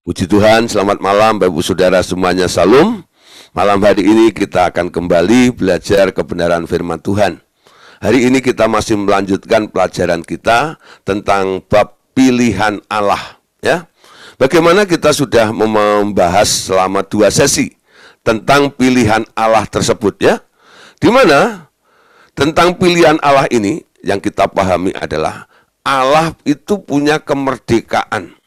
Puji Tuhan, selamat malam Bapak Ibu Saudara semuanya, salam. Malam hari ini kita akan kembali belajar kebenaran firman Tuhan. Hari ini kita masih melanjutkan pelajaran kita tentang bab pilihan Allah. Ya, bagaimana kita sudah membahas selama 2 sesi tentang pilihan Allah tersebut, ya. Di mana tentang pilihan Allah ini yang kita pahami adalah Allah itu punya kemerdekaan.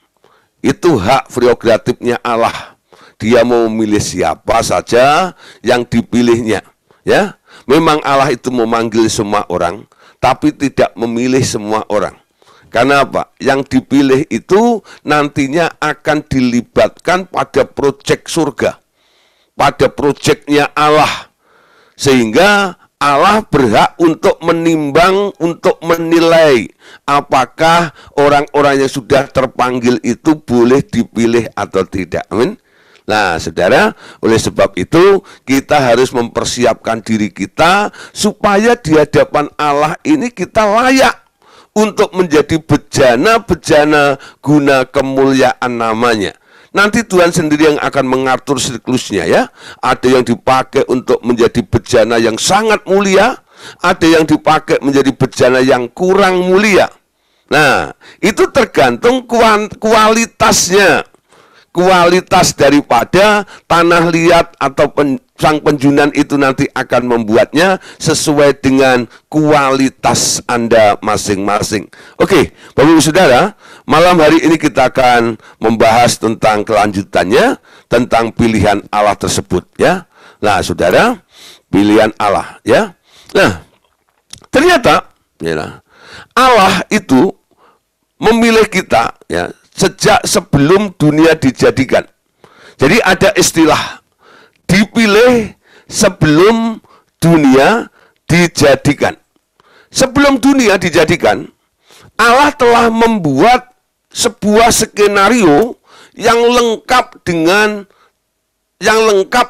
Itu hak prerogatifnya Allah. Dia mau memilih siapa saja yang dipilihnya. Ya, memang Allah itu memanggil semua orang, tapi tidak memilih semua orang. Karena apa? Yang dipilih itu nantinya akan dilibatkan pada proyek surga, pada proyeknya Allah. Sehingga Allah berhak untuk menimbang, untuk menilai apakah orang-orang yang sudah terpanggil itu boleh dipilih atau tidak. Amin. Nah, saudara, oleh sebab itu kita harus mempersiapkan diri kita supaya di hadapan Allah ini kita layak untuk menjadi bejana-bejana guna kemuliaan namanya. Nanti Tuhan sendiri yang akan mengatur siklusnya, ya. Ada yang dipakai untuk menjadi bejana yang sangat mulia, ada yang dipakai menjadi bejana yang kurang mulia. Nah, itu tergantung kualitasnya. Kualitas daripada tanah liat atau sang penjunan itu nanti akan membuatnya sesuai dengan kualitas Anda masing-masing. Oke, Bapak Ibu Saudara, malam hari ini kita akan membahas tentang kelanjutannya, tentang pilihan Allah tersebut, ya. Nah, saudara, pilihan Allah, ya. Nah, ternyata ya, Allah itu memilih kita, ya, sejak sebelum dunia dijadikan. Jadi ada istilah dipilih sebelum dunia dijadikan. Sebelum dunia dijadikan, Allah telah membuat sebuah skenario yang lengkap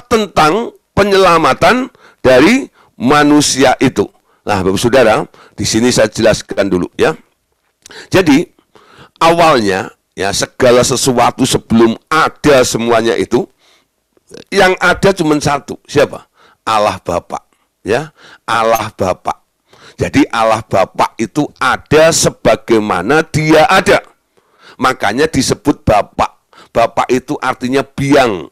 tentang penyelamatan dari manusia itu. Nah, Bapak Saudara, di sini saya jelaskan dulu, ya. Jadi awalnya, ya, segala sesuatu sebelum ada semuanya itu, yang ada cuma satu. Siapa? Allah Bapa, ya. Allah Bapa. Jadi Allah Bapa itu ada sebagaimana Dia ada. Makanya disebut Bapa. Bapa itu artinya biang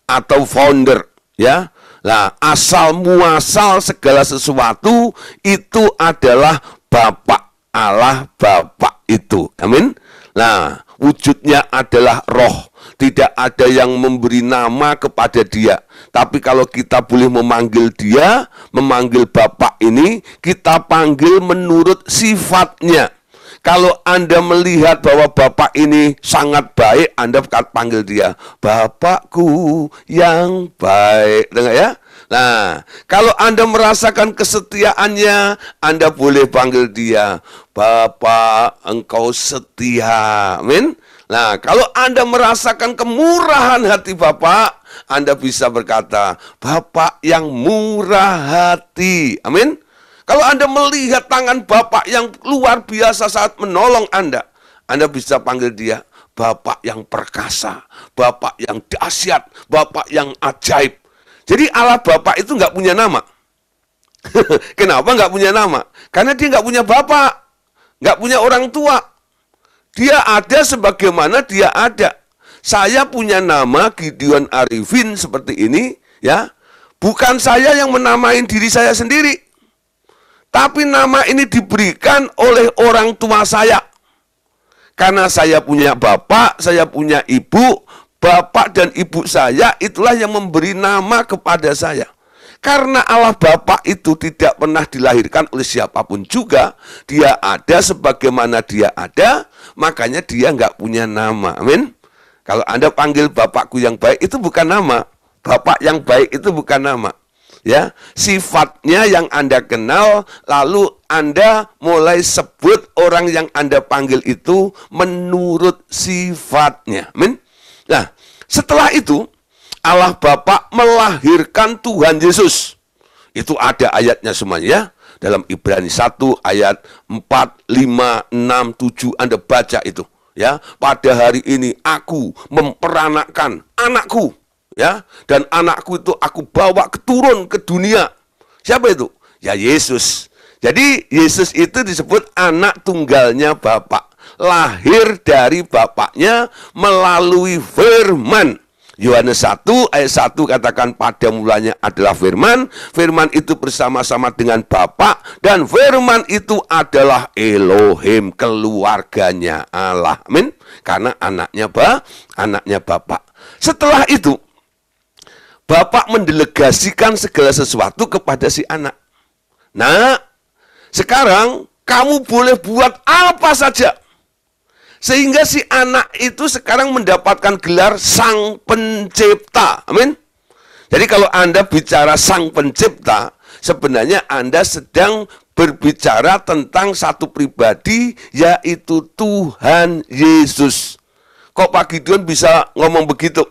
atau founder, ya. Nah, asal muasal segala sesuatu itu adalah Bapa. Allah Bapa itu. Amin. Nah, wujudnya adalah roh. Tidak ada yang memberi nama kepada Dia. Tapi kalau kita boleh memanggil Dia, memanggil Bapa ini, kita panggil menurut sifatnya. Kalau Anda melihat bahwa Bapak ini sangat baik, Anda panggil Dia Bapakku yang baik. Dengar, ya? Nah, kalau Anda merasakan kesetiaannya, Anda boleh panggil Dia Bapa, engkau setia. Amin. Nah, kalau Anda merasakan kemurahan hati Bapak, Anda bisa berkata Bapak yang murah hati. Amin. Kalau Anda melihat tangan Bapak yang luar biasa saat menolong Anda bisa panggil Dia Bapak yang perkasa, Bapak yang dahsyat, Bapak yang ajaib. Jadi Allah Bapa itu nggak punya nama. Kenapa nggak punya nama? Karena Dia nggak punya bapak, nggak punya orang tua. Dia ada sebagaimana Dia ada. Saya punya nama Gideon Arifin seperti ini, ya. Bukan saya yang menamai diri saya sendiri, tapi nama ini diberikan oleh orang tua saya. Karena saya punya bapak, saya punya ibu. Bapak dan ibu saya itulah yang memberi nama kepada saya. Karena Allah Bapa itu tidak pernah dilahirkan oleh siapapun juga. Dia ada sebagaimana Dia ada, makanya Dia nggak punya nama. Amin. Kalau Anda panggil Bapakku yang baik, itu bukan nama. Bapak yang baik itu bukan nama. Ya, sifatnya yang Anda kenal, lalu Anda mulai sebut orang yang Anda panggil itu menurut sifatnya. Amin. Nah, setelah itu Allah Bapa melahirkan Tuhan Yesus. Itu ada ayatnya semuanya, ya. Dalam Ibrani 1 ayat 4, 5, 6, 7 Anda baca itu. ya, pada hari ini aku memperanakkan anakku, ya, dan anakku itu aku bawa turun ke dunia. Siapa itu? Ya Yesus. Jadi Yesus itu disebut anak tunggalnya Bapa, lahir dari Bapaknya melalui firman. Yohanes 1 ayat 1 katakan pada mulanya adalah firman, firman itu bersama-sama dengan Bapa, dan firman itu adalah Elohim, keluarganya Allah. Amin. Karena anaknya Bapa. Setelah itu Bapa mendelegasikan segala sesuatu kepada si anak. Nah, sekarang kamu boleh buat apa saja. Sehingga si anak itu sekarang mendapatkan gelar Sang Pencipta. Amin. Jadi kalau Anda bicara Sang Pencipta, sebenarnya Anda sedang berbicara tentang satu pribadi, yaitu Tuhan Yesus. Kok Pak Gideon bisa ngomong begitu?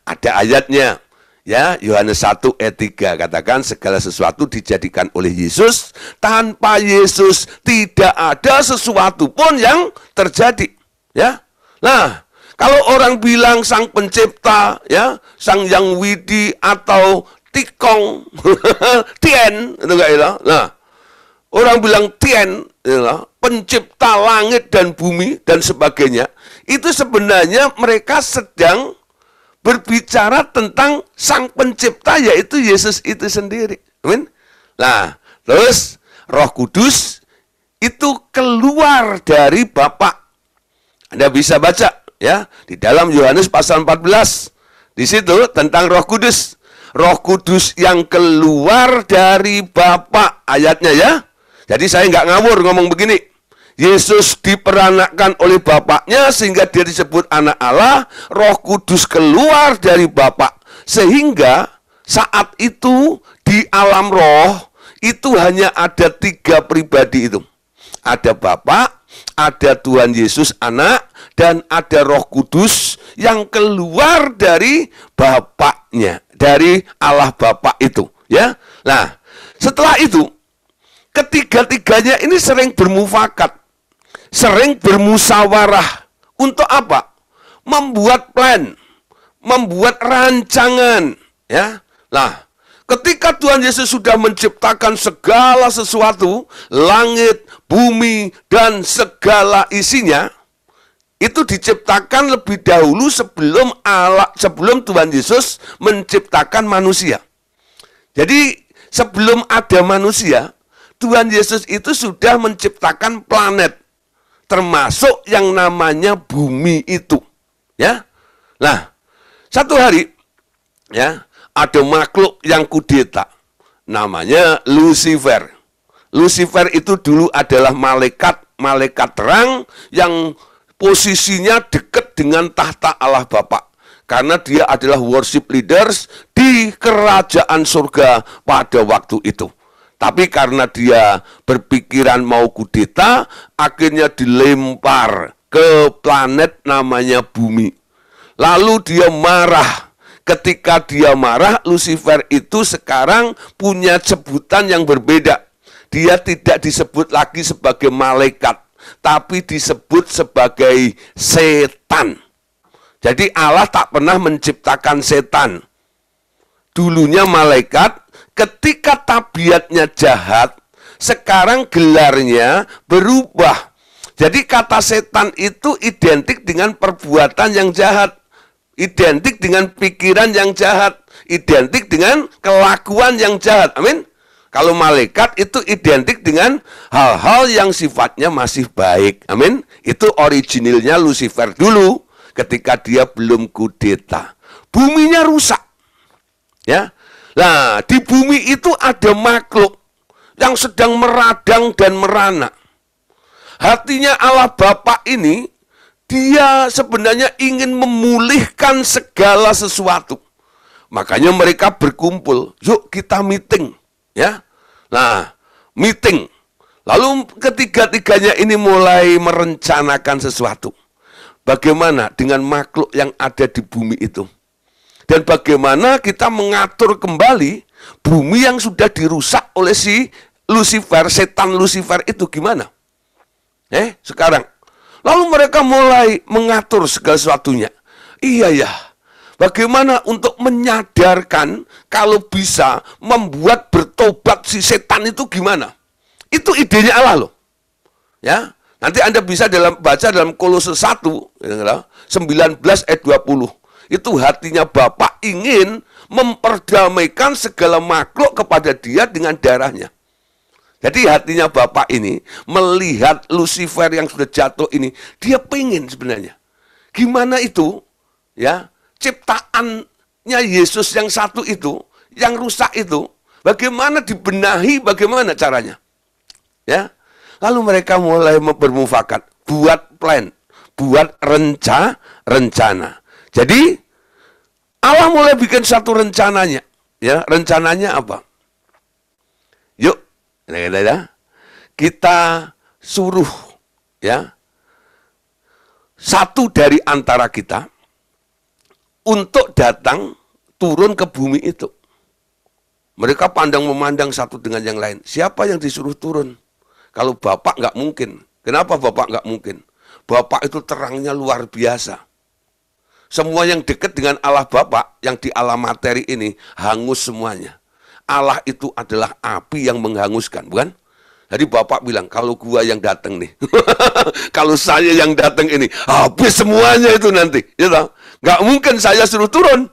Ada ayatnya. Ya, Yohanes 1 ayat 3 katakan segala sesuatu dijadikan oleh Yesus, tanpa Yesus tidak ada sesuatu pun yang terjadi. Ya. Nah, kalau orang bilang Sang Pencipta, ya, Sang Yang Widi atau Tikong, Tien, itu enggak ya? Nah, orang bilang Tien, ya, pencipta langit dan bumi dan sebagainya, itu sebenarnya mereka sedang berbicara tentang Sang Pencipta, yaitu Yesus itu sendiri. Amin. Nah, terus Roh Kudus itu keluar dari Bapa. Anda bisa baca ya di dalam Yohanes pasal 14. Di situ tentang Roh Kudus. Roh Kudus yang keluar dari Bapa ayatnya ya. Jadi saya nggak ngawur ngomong begini. Yesus diperanakkan oleh Bapaknya sehingga dia disebut anak Allah. Roh Kudus keluar dari Bapa sehingga saat itu di alam roh itu hanya ada 3 pribadi itu. Ada Bapa, ada Tuhan Yesus anak, dan ada Roh Kudus yang keluar dari Bapaknya, dari Allah Bapa itu, ya. Nah, setelah itu ketiga-tiganya ini sering bermufakat, sering bermusyawarah. Untuk apa? Membuat plan, membuat rancangan, ya. Nah, ketika Tuhan Yesus sudah menciptakan segala sesuatu, langit, bumi, dan segala isinya, itu diciptakan lebih dahulu sebelum Tuhan Yesus menciptakan manusia. Jadi sebelum ada manusia, Tuhan Yesus itu sudah menciptakan planet, termasuk yang namanya bumi itu, ya. Nah, satu hari, ya, ada makhluk yang kudeta, namanya Lucifer. Lucifer itu dulu adalah malaikat terang yang posisinya dekat dengan tahta Allah Bapa. Karena dia adalah worship leaders di kerajaan surga pada waktu itu. Tapi karena dia berpikiran mau kudeta, akhirnya dilempar ke planet namanya bumi. Lalu dia marah. Ketika dia marah, Lucifer itu sekarang punya sebutan yang berbeda. Dia tidak disebut lagi sebagai malaikat, tapi disebut sebagai setan. Jadi Allah tak pernah menciptakan setan. Dulunya malaikat, ketika tabiatnya jahat, sekarang gelarnya berubah. Jadi kata setan itu identik dengan perbuatan yang jahat, identik dengan pikiran yang jahat, identik dengan kelakuan yang jahat. Amin. Kalau malaikat itu identik dengan hal-hal yang sifatnya masih baik. Amin. Itu originalnya Lucifer dulu ketika dia belum kudeta. Buminya rusak. Ya. Nah, di bumi itu ada makhluk yang sedang meradang dan merana. Hatinya Allah Bapa ini, dia sebenarnya ingin memulihkan segala sesuatu. Makanya mereka berkumpul, yuk kita meeting. Ya, nah, meeting. Lalu ketiga-tiganya ini mulai merencanakan sesuatu. Bagaimana dengan makhluk yang ada di bumi itu? Dan bagaimana kita mengatur kembali bumi yang sudah dirusak oleh si Lucifer, setan Lucifer itu gimana? Sekarang Lalu mereka mulai mengatur segala sesuatunya. Iya ya, bagaimana untuk menyadarkan kalau bisa membuat bertobat si setan itu gimana? Itu idenya Allah loh. Ya, nanti Anda bisa baca dalam Kolose 1, 19 ayat 20. Itu hatinya Bapa ingin memperdamaikan segala makhluk kepada Dia dengan darahnya. Jadi hatinya Bapa ini melihat Lucifer yang sudah jatuh ini, dia pengen sebenarnya. Gimana itu? Ya, ciptaannya Yesus yang satu itu, yang rusak itu, bagaimana dibenahi, bagaimana caranya? Ya. Lalu mereka mulai bermufakat, buat plan, buat rencana. Jadi Allah mulai bikin satu rencananya. Ya, rencananya apa? Yuk, kita suruh ya satu dari antara kita untuk datang turun ke bumi itu. Mereka pandang memandang satu dengan yang lain. Siapa yang disuruh turun? Kalau Bapak nggak mungkin. Kenapa Bapak nggak mungkin? Bapak itu terangnya luar biasa. Semua yang dekat dengan Allah Bapa, yang di alam materi ini, hangus semuanya. Allah itu adalah api yang menghanguskan, bukan? Jadi Bapak bilang, kalau gua yang datang nih, kalau saya yang datang ini, habis semuanya itu nanti. Ya, nggak mungkin saya suruh turun.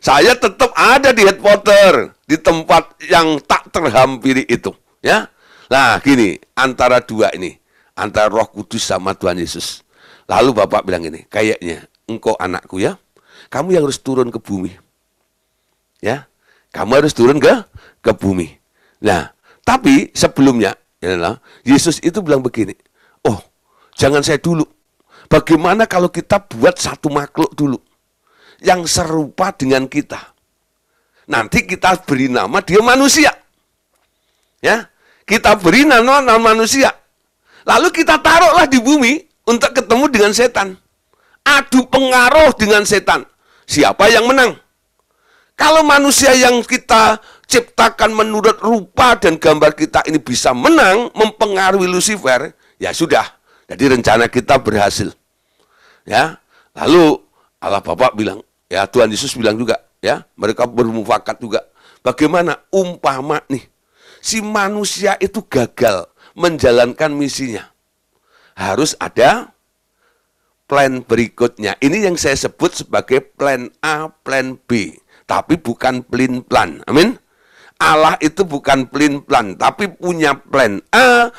Saya tetap ada di headquarter, di tempat yang tak terhampiri itu. Ya, nah gini, antara dua ini, antara Roh Kudus sama Tuhan Yesus. Lalu Bapak bilang ini, kayaknya engkau anakku ya, kamu yang harus turun ke bumi. Ya, kamu harus turun ke bumi. Nah, tapi sebelumnya, ya, Yesus itu bilang begini, oh, jangan saya dulu. Bagaimana kalau kita buat satu makhluk dulu, yang serupa dengan kita. Nanti kita beri nama dia manusia. Ya, kita beri nama manusia. Lalu kita taruhlah di bumi untuk ketemu dengan setan. Adu pengaruh dengan setan. Siapa yang menang? Kalau manusia yang kita ciptakan menurut rupa dan gambar kita ini bisa menang, mempengaruhi Lucifer, ya sudah. Jadi rencana kita berhasil. Ya, lalu Allah Bapa bilang, ya Tuhan Yesus bilang juga, ya mereka bermufakat juga. Bagaimana umpama nih, si manusia itu gagal menjalankan misinya. Harus ada plan berikutnya. Ini yang saya sebut sebagai plan A, plan B. Tapi bukan plan. Amin. Allah itu bukan plan, tapi punya plan A,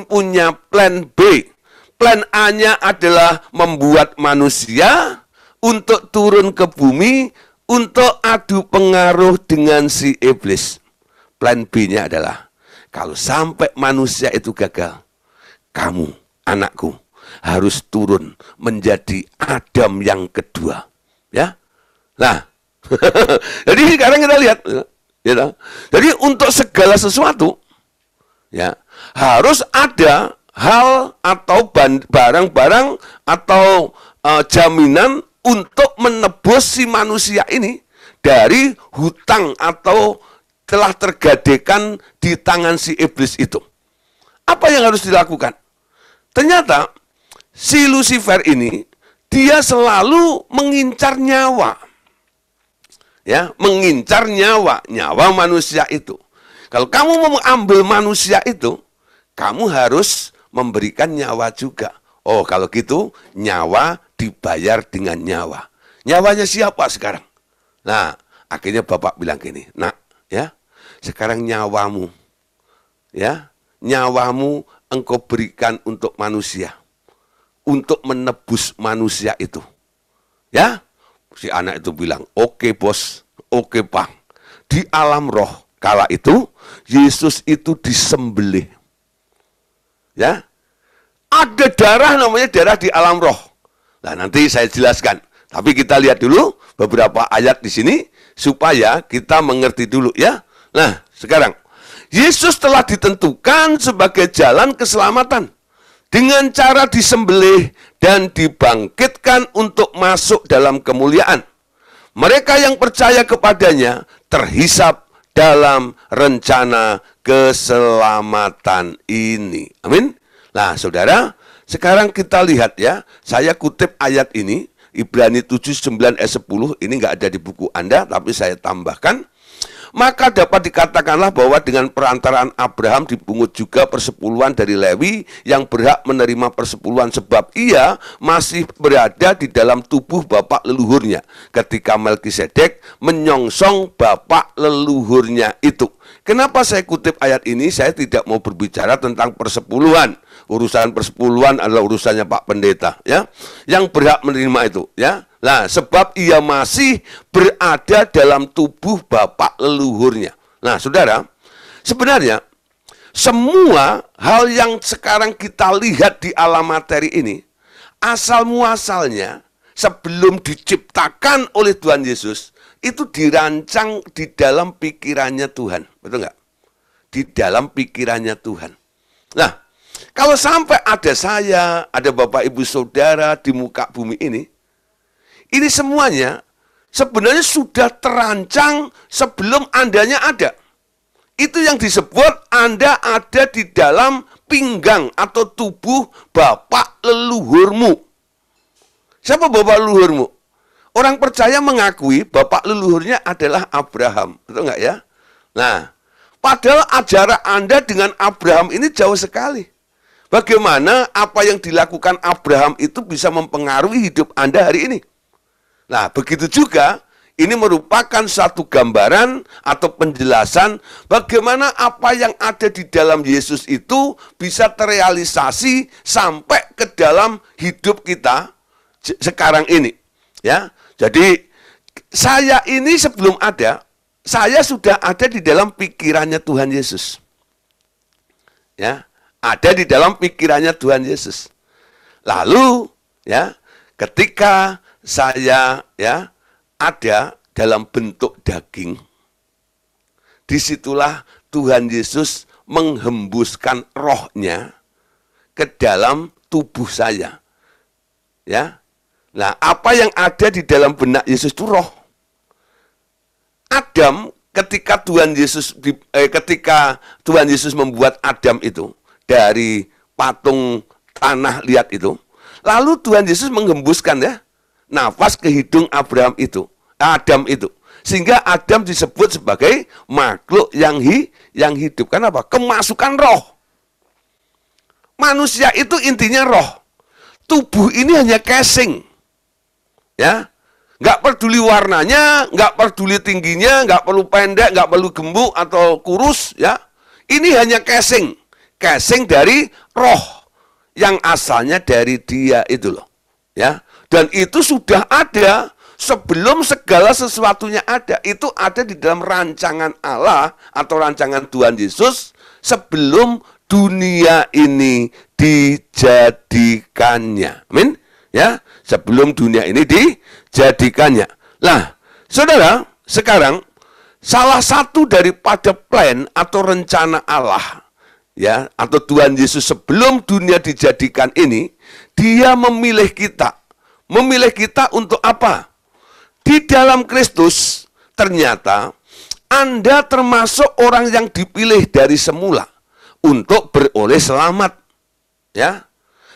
punya plan B. Plan A-nya adalah membuat manusia untuk turun ke bumi, untuk adu pengaruh dengan si iblis. Plan B-nya adalah, kalau sampai manusia itu gagal, kamu, anakku, harus turun menjadi Adam yang kedua. Ya, nah, jadi sekarang kita lihat, ya, jadi untuk segala sesuatu, ya harus ada hal atau barang-barang atau jaminan untuk menebus si manusia ini dari hutang atau telah tergadekan di tangan si iblis itu. Apa yang harus dilakukan? Ternyata si Lucifer ini, dia selalu mengincar nyawa. Ya, mengincar nyawa manusia itu. Kalau kamu mau mengambil manusia itu, kamu harus memberikan nyawa juga. Oh, kalau gitu nyawa dibayar dengan nyawa. Nyawanya siapa sekarang? Nah, akhirnya Bapak bilang gini, nak, ya, sekarang nyawamu, ya, nyawamu engkau berikan untuk manusia. Untuk menebus manusia itu. Ya, si anak itu bilang, oke bos, oke bang. Di alam roh, kala itu, Yesus itu disembelih. Ya, ada darah namanya darah di alam roh. Nah, nanti saya jelaskan. Tapi kita lihat dulu beberapa ayat di sini, supaya kita mengerti dulu ya. Nah, sekarang, Yesus telah ditentukan sebagai jalan keselamatan. Dengan cara disembelih dan dibangkitkan untuk masuk dalam kemuliaan. Mereka yang percaya kepadanya terhisap dalam rencana keselamatan ini. Amin. Nah, saudara, sekarang kita lihat ya, saya kutip ayat ini, Ibrani 7, 9, 10, ini nggak ada di buku Anda, tapi saya tambahkan. Maka dapat dikatakanlah bahwa dengan perantaraan Abraham dipungut juga persepuluhan dari Lewi yang berhak menerima persepuluhan, sebab ia masih berada di dalam tubuh bapak leluhurnya ketika Melkisedek menyongsong bapak leluhurnya itu. Kenapa saya kutip ayat ini? Saya tidak mau berbicara tentang persepuluhan. Urusan persepuluhan adalah urusannya Pak Pendeta, ya, yang berhak menerima itu, ya. Nah, sebab ia masih berada dalam tubuh bapak leluhurnya. Nah, saudara, sebenarnya semua hal yang sekarang kita lihat di alam materi ini, asal muasalnya sebelum diciptakan oleh Tuhan Yesus, itu dirancang di dalam pikirannya Tuhan. Betul nggak? Di dalam pikirannya Tuhan. Nah, kalau sampai ada saya, ada Bapak Ibu Saudara di muka bumi ini semuanya sebenarnya sudah terancang sebelum Andanya ada. Itu yang disebut Anda ada di dalam pinggang atau tubuh bapak leluhurmu. Siapa bapak leluhurmu? Orang percaya mengakui bapak leluhurnya adalah Abraham. Betul nggak ya? Nah, padahal ajaran Anda dengan Abraham ini jauh sekali. Bagaimana apa yang dilakukan Abraham itu bisa mempengaruhi hidup Anda hari ini? Nah, begitu juga ini merupakan satu gambaran atau penjelasan bagaimana apa yang ada di dalam Yesus itu bisa terrealisasi sampai ke dalam hidup kita sekarang ini. Ya, jadi saya ini sebelum ada, saya sudah ada di dalam pikirannya Tuhan Yesus. Ya, ada di dalam pikirannya Tuhan Yesus. Lalu, ya, ketika saya ya ada dalam bentuk daging, disitulah Tuhan Yesus menghembuskan rohnya ke dalam tubuh saya. Ya, nah apa yang ada di dalam benak Yesus itu roh. Adam ketika Tuhan Yesus membuat Adam itu dari patung tanah liat itu, lalu Tuhan Yesus menghembuskan ya nafas ke hidung Adam itu. Sehingga Adam disebut sebagai makhluk yang hidup. Kenapa? Kemasukan roh. Manusia itu intinya roh. Tubuh ini hanya casing. Ya. Nggak peduli warnanya, nggak peduli tingginya, nggak perlu pendek, nggak perlu gemuk atau kurus, ya. Ini hanya casing. Casing dari roh yang asalnya dari Dia itu loh. Ya. Dan itu sudah ada sebelum segala sesuatunya ada. Itu ada di dalam rancangan Allah atau rancangan Tuhan Yesus sebelum dunia ini dijadikannya. Amin. Ya, sebelum dunia ini dijadikannya. Nah, saudara, sekarang salah satu daripada plan atau rencana Allah, ya, atau Tuhan Yesus sebelum dunia dijadikan ini, Dia memilih kita. Memilih kita untuk apa? Di dalam Kristus, ternyata Anda termasuk orang yang dipilih dari semula untuk beroleh selamat. Ya.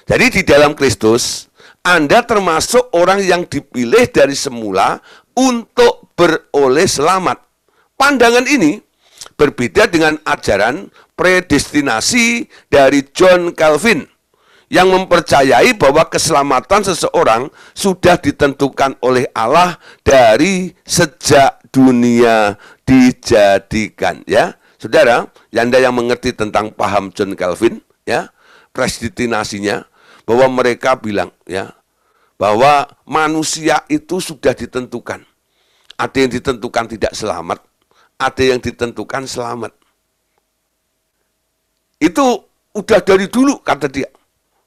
Jadi di dalam Kristus, Anda termasuk orang yang dipilih dari semula untuk beroleh selamat. Pandangan ini berbeda dengan ajaran predestinasi dari John Calvin yang mempercayai bahwa keselamatan seseorang sudah ditentukan oleh Allah dari sejak dunia dijadikan. Ya, saudara, Anda yang mengerti tentang paham John Calvin, ya, predestinasinya, bahwa mereka bilang, ya, bahwa manusia itu sudah ditentukan. Ada yang ditentukan tidak selamat, ada yang ditentukan selamat. Itu udah dari dulu, kata dia.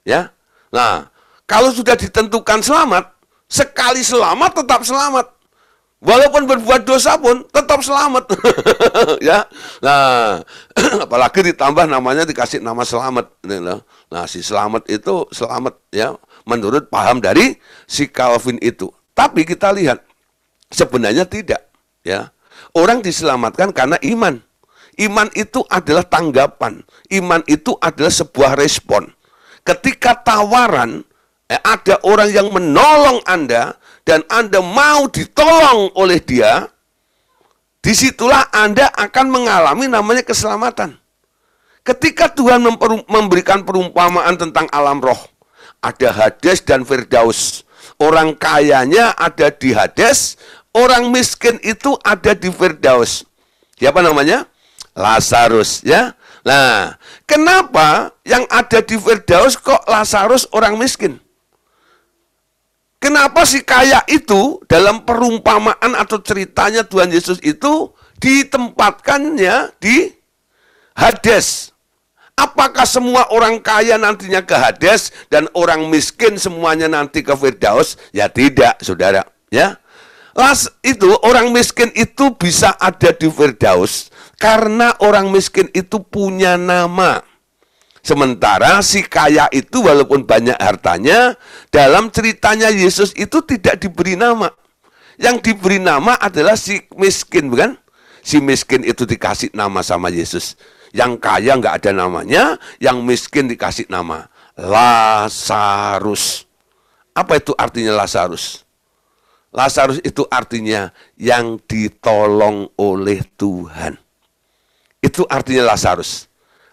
Ya, nah, kalau sudah ditentukan selamat, sekali selamat tetap selamat. Walaupun berbuat dosa pun tetap selamat. Ya, nah, apalagi ditambah namanya dikasih nama selamat. Nah, si selamat itu selamat ya, menurut paham dari si Calvin itu. Tapi kita lihat sebenarnya tidak. Ya, orang diselamatkan karena iman. Iman itu adalah tanggapan. Iman itu adalah sebuah respon. ketika tawaran, ada orang yang menolong Anda, dan Anda mau ditolong oleh dia, disitulah Anda akan mengalami namanya keselamatan. Ketika Tuhan memberikan perumpamaan tentang alam roh, ada Hades dan Firdaus. Orang kayanya ada di Hades, orang miskin itu ada di Firdaus. Siapa namanya? Lazarus, ya. Nah, kenapa yang ada di Firdaus kok Lazarus orang miskin? Kenapa si kaya itu dalam perumpamaan atau ceritanya Tuhan Yesus itu ditempatkannya di Hades? Apakah semua orang kaya nantinya ke Hades dan orang miskin semuanya nanti ke Firdaus? Ya tidak, saudara. Ya, orang miskin itu bisa ada di Firdaus karena orang miskin itu punya nama. Sementara si kaya itu walaupun banyak hartanya, dalam ceritanya Yesus itu tidak diberi nama. Yang diberi nama adalah si miskin, bukan? Si miskin itu dikasih nama sama Yesus. Yang kaya nggak ada namanya, yang miskin dikasih nama Lazarus. Apa itu artinya Lazarus? Lazarus itu artinya yang ditolong oleh Tuhan. Itu artinya Lazarus.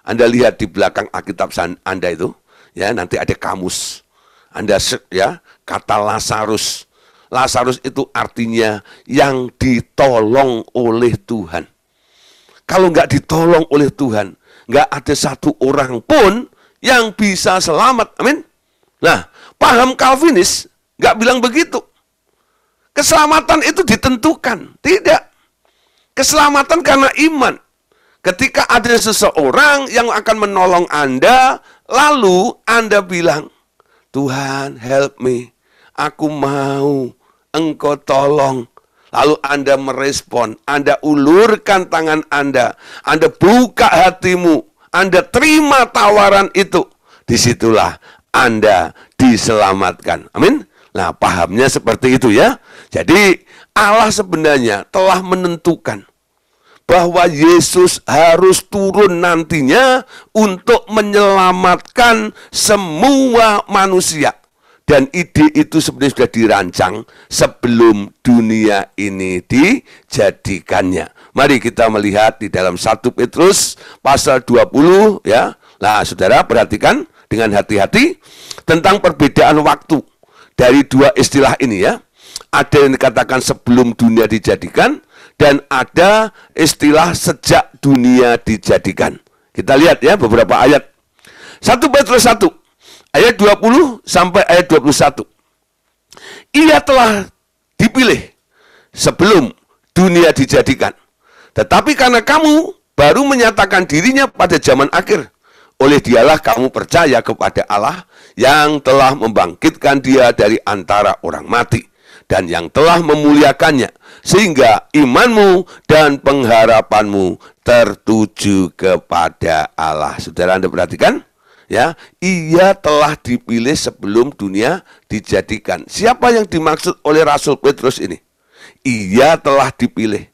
Anda lihat di belakang Alkitab Anda itu, ya nanti ada kamus. Anda ya kata Lazarus. Lazarus itu artinya yang ditolong oleh Tuhan. Kalau nggak ditolong oleh Tuhan, nggak ada satu orang pun yang bisa selamat. Amin. Nah, paham Calvinis nggak bilang begitu. Keselamatan itu ditentukan. Tidak. Keselamatan karena iman. Ketika ada seseorang yang akan menolong Anda, lalu Anda bilang, Tuhan help me, aku mau Engkau tolong. Lalu Anda merespon, Anda ulurkan tangan Anda buka hatimu, Anda terima tawaran itu. Disitulah Anda diselamatkan. Amin. Nah, pahamnya seperti itu ya. Jadi Allah sebenarnya telah menentukan bahwa Yesus harus turun nantinya untuk menyelamatkan semua manusia. Dan ide itu sebenarnya sudah dirancang sebelum dunia ini dijadikannya. Mari kita melihat di dalam 1 Petrus pasal 20 ya. Nah, saudara perhatikan dengan hati-hati tentang perbedaan waktu dari dua istilah ini ya. Ada yang dikatakan sebelum dunia dijadikan dan ada istilah sejak dunia dijadikan. Kita lihat ya beberapa ayat. 1 Petrus 1 ayat 20 sampai ayat 21. Ia telah dipilih sebelum dunia dijadikan. Tetapi karena kamu baru menyatakan dirinya pada zaman akhir, oleh dialah kamu percaya kepada Allah yang telah membangkitkan dia dari antara orang mati dan yang telah memuliakannya, sehingga imanmu dan pengharapanmu tertuju kepada Allah. Saudara, Anda perhatikan? Ya, ia telah dipilih sebelum dunia dijadikan. Siapa yang dimaksud oleh Rasul Petrus ini? Ia telah dipilih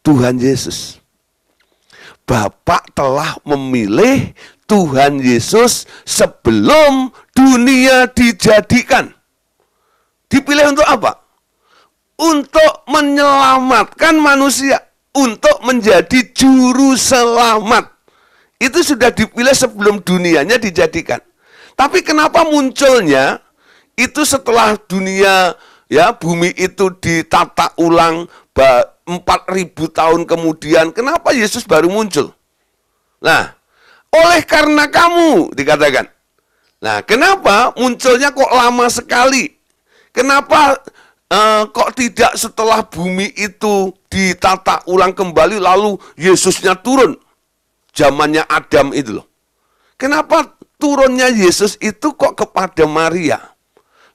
Tuhan Yesus. Bapak telah memilih Tuhan Yesus sebelum dunia dijadikan. Dipilih untuk apa? Untuk menyelamatkan manusia, untuk menjadi juru selamat. Itu sudah dipilih sebelum dunianya dijadikan. Tapi kenapa munculnya itu setelah dunia ya bumi itu ditata ulang 4.000 tahun kemudian? Kenapa Yesus baru muncul? Nah, oleh karena kamu dikatakan. Nah, kenapa munculnya kok lama sekali? Kenapa kok tidak setelah bumi itu ditata ulang kembali lalu Yesusnya turun? Zamannya Adam itu loh. Kenapa turunnya Yesus itu kok kepada Maria?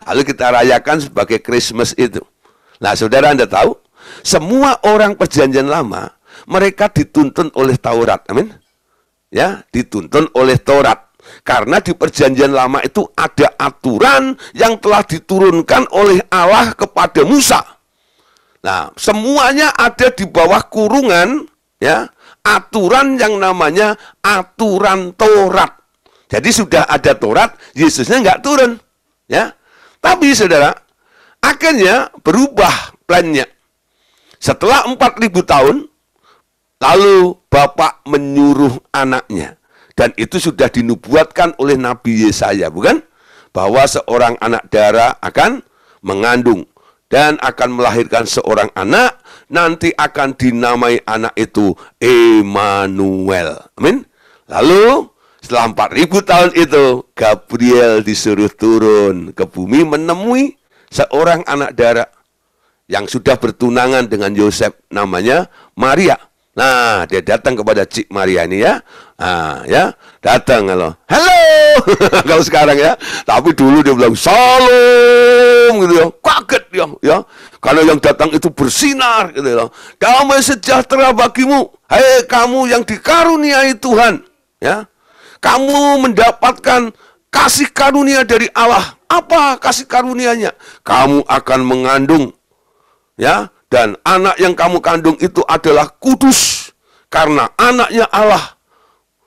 Lalu kita rayakan sebagai Christmas itu. Nah, saudara, Anda tahu, semua orang perjanjian lama, mereka dituntun oleh Taurat. Amin. Ya, dituntun oleh Taurat. Karena di perjanjian lama itu ada aturan yang telah diturunkan oleh Allah kepada Musa. Nah, semuanya ada di bawah kurungan, ya, aturan yang namanya aturan Taurat. Jadi sudah ada Taurat, Yesusnya nggak turun. Ya, tapi saudara, akhirnya berubah plannya. Setelah 4.000 tahun, lalu Bapak menyuruh anaknya. Dan itu sudah dinubuatkan oleh Nabi Yesaya, bukan? Bahwa seorang anak darah akan mengandung dan akan melahirkan seorang anak, nanti akan dinamai anak itu Immanuel. Amin. Lalu setelah 4.000 tahun itu, Gabriel disuruh turun ke bumi menemui seorang anak darah yang sudah bertunangan dengan Yosef, namanya Maria. Nah, dia datang kepada Cik Maria ini ya. Nah, ya, datang kalau, halo, kalau sekarang ya. Tapi dulu dia bilang, salam, gitu ya. Kaget dia, ya. Karena yang datang itu bersinar, gitu ya. Damai sejahtera bagimu, hei kamu yang dikaruniai Tuhan, ya. Kamu mendapatkan kasih karunia dari Allah. Apa kasih karunianya? Kamu akan mengandung, ya. Dan anak yang kamu kandung itu adalah kudus. Karena anaknya Allah.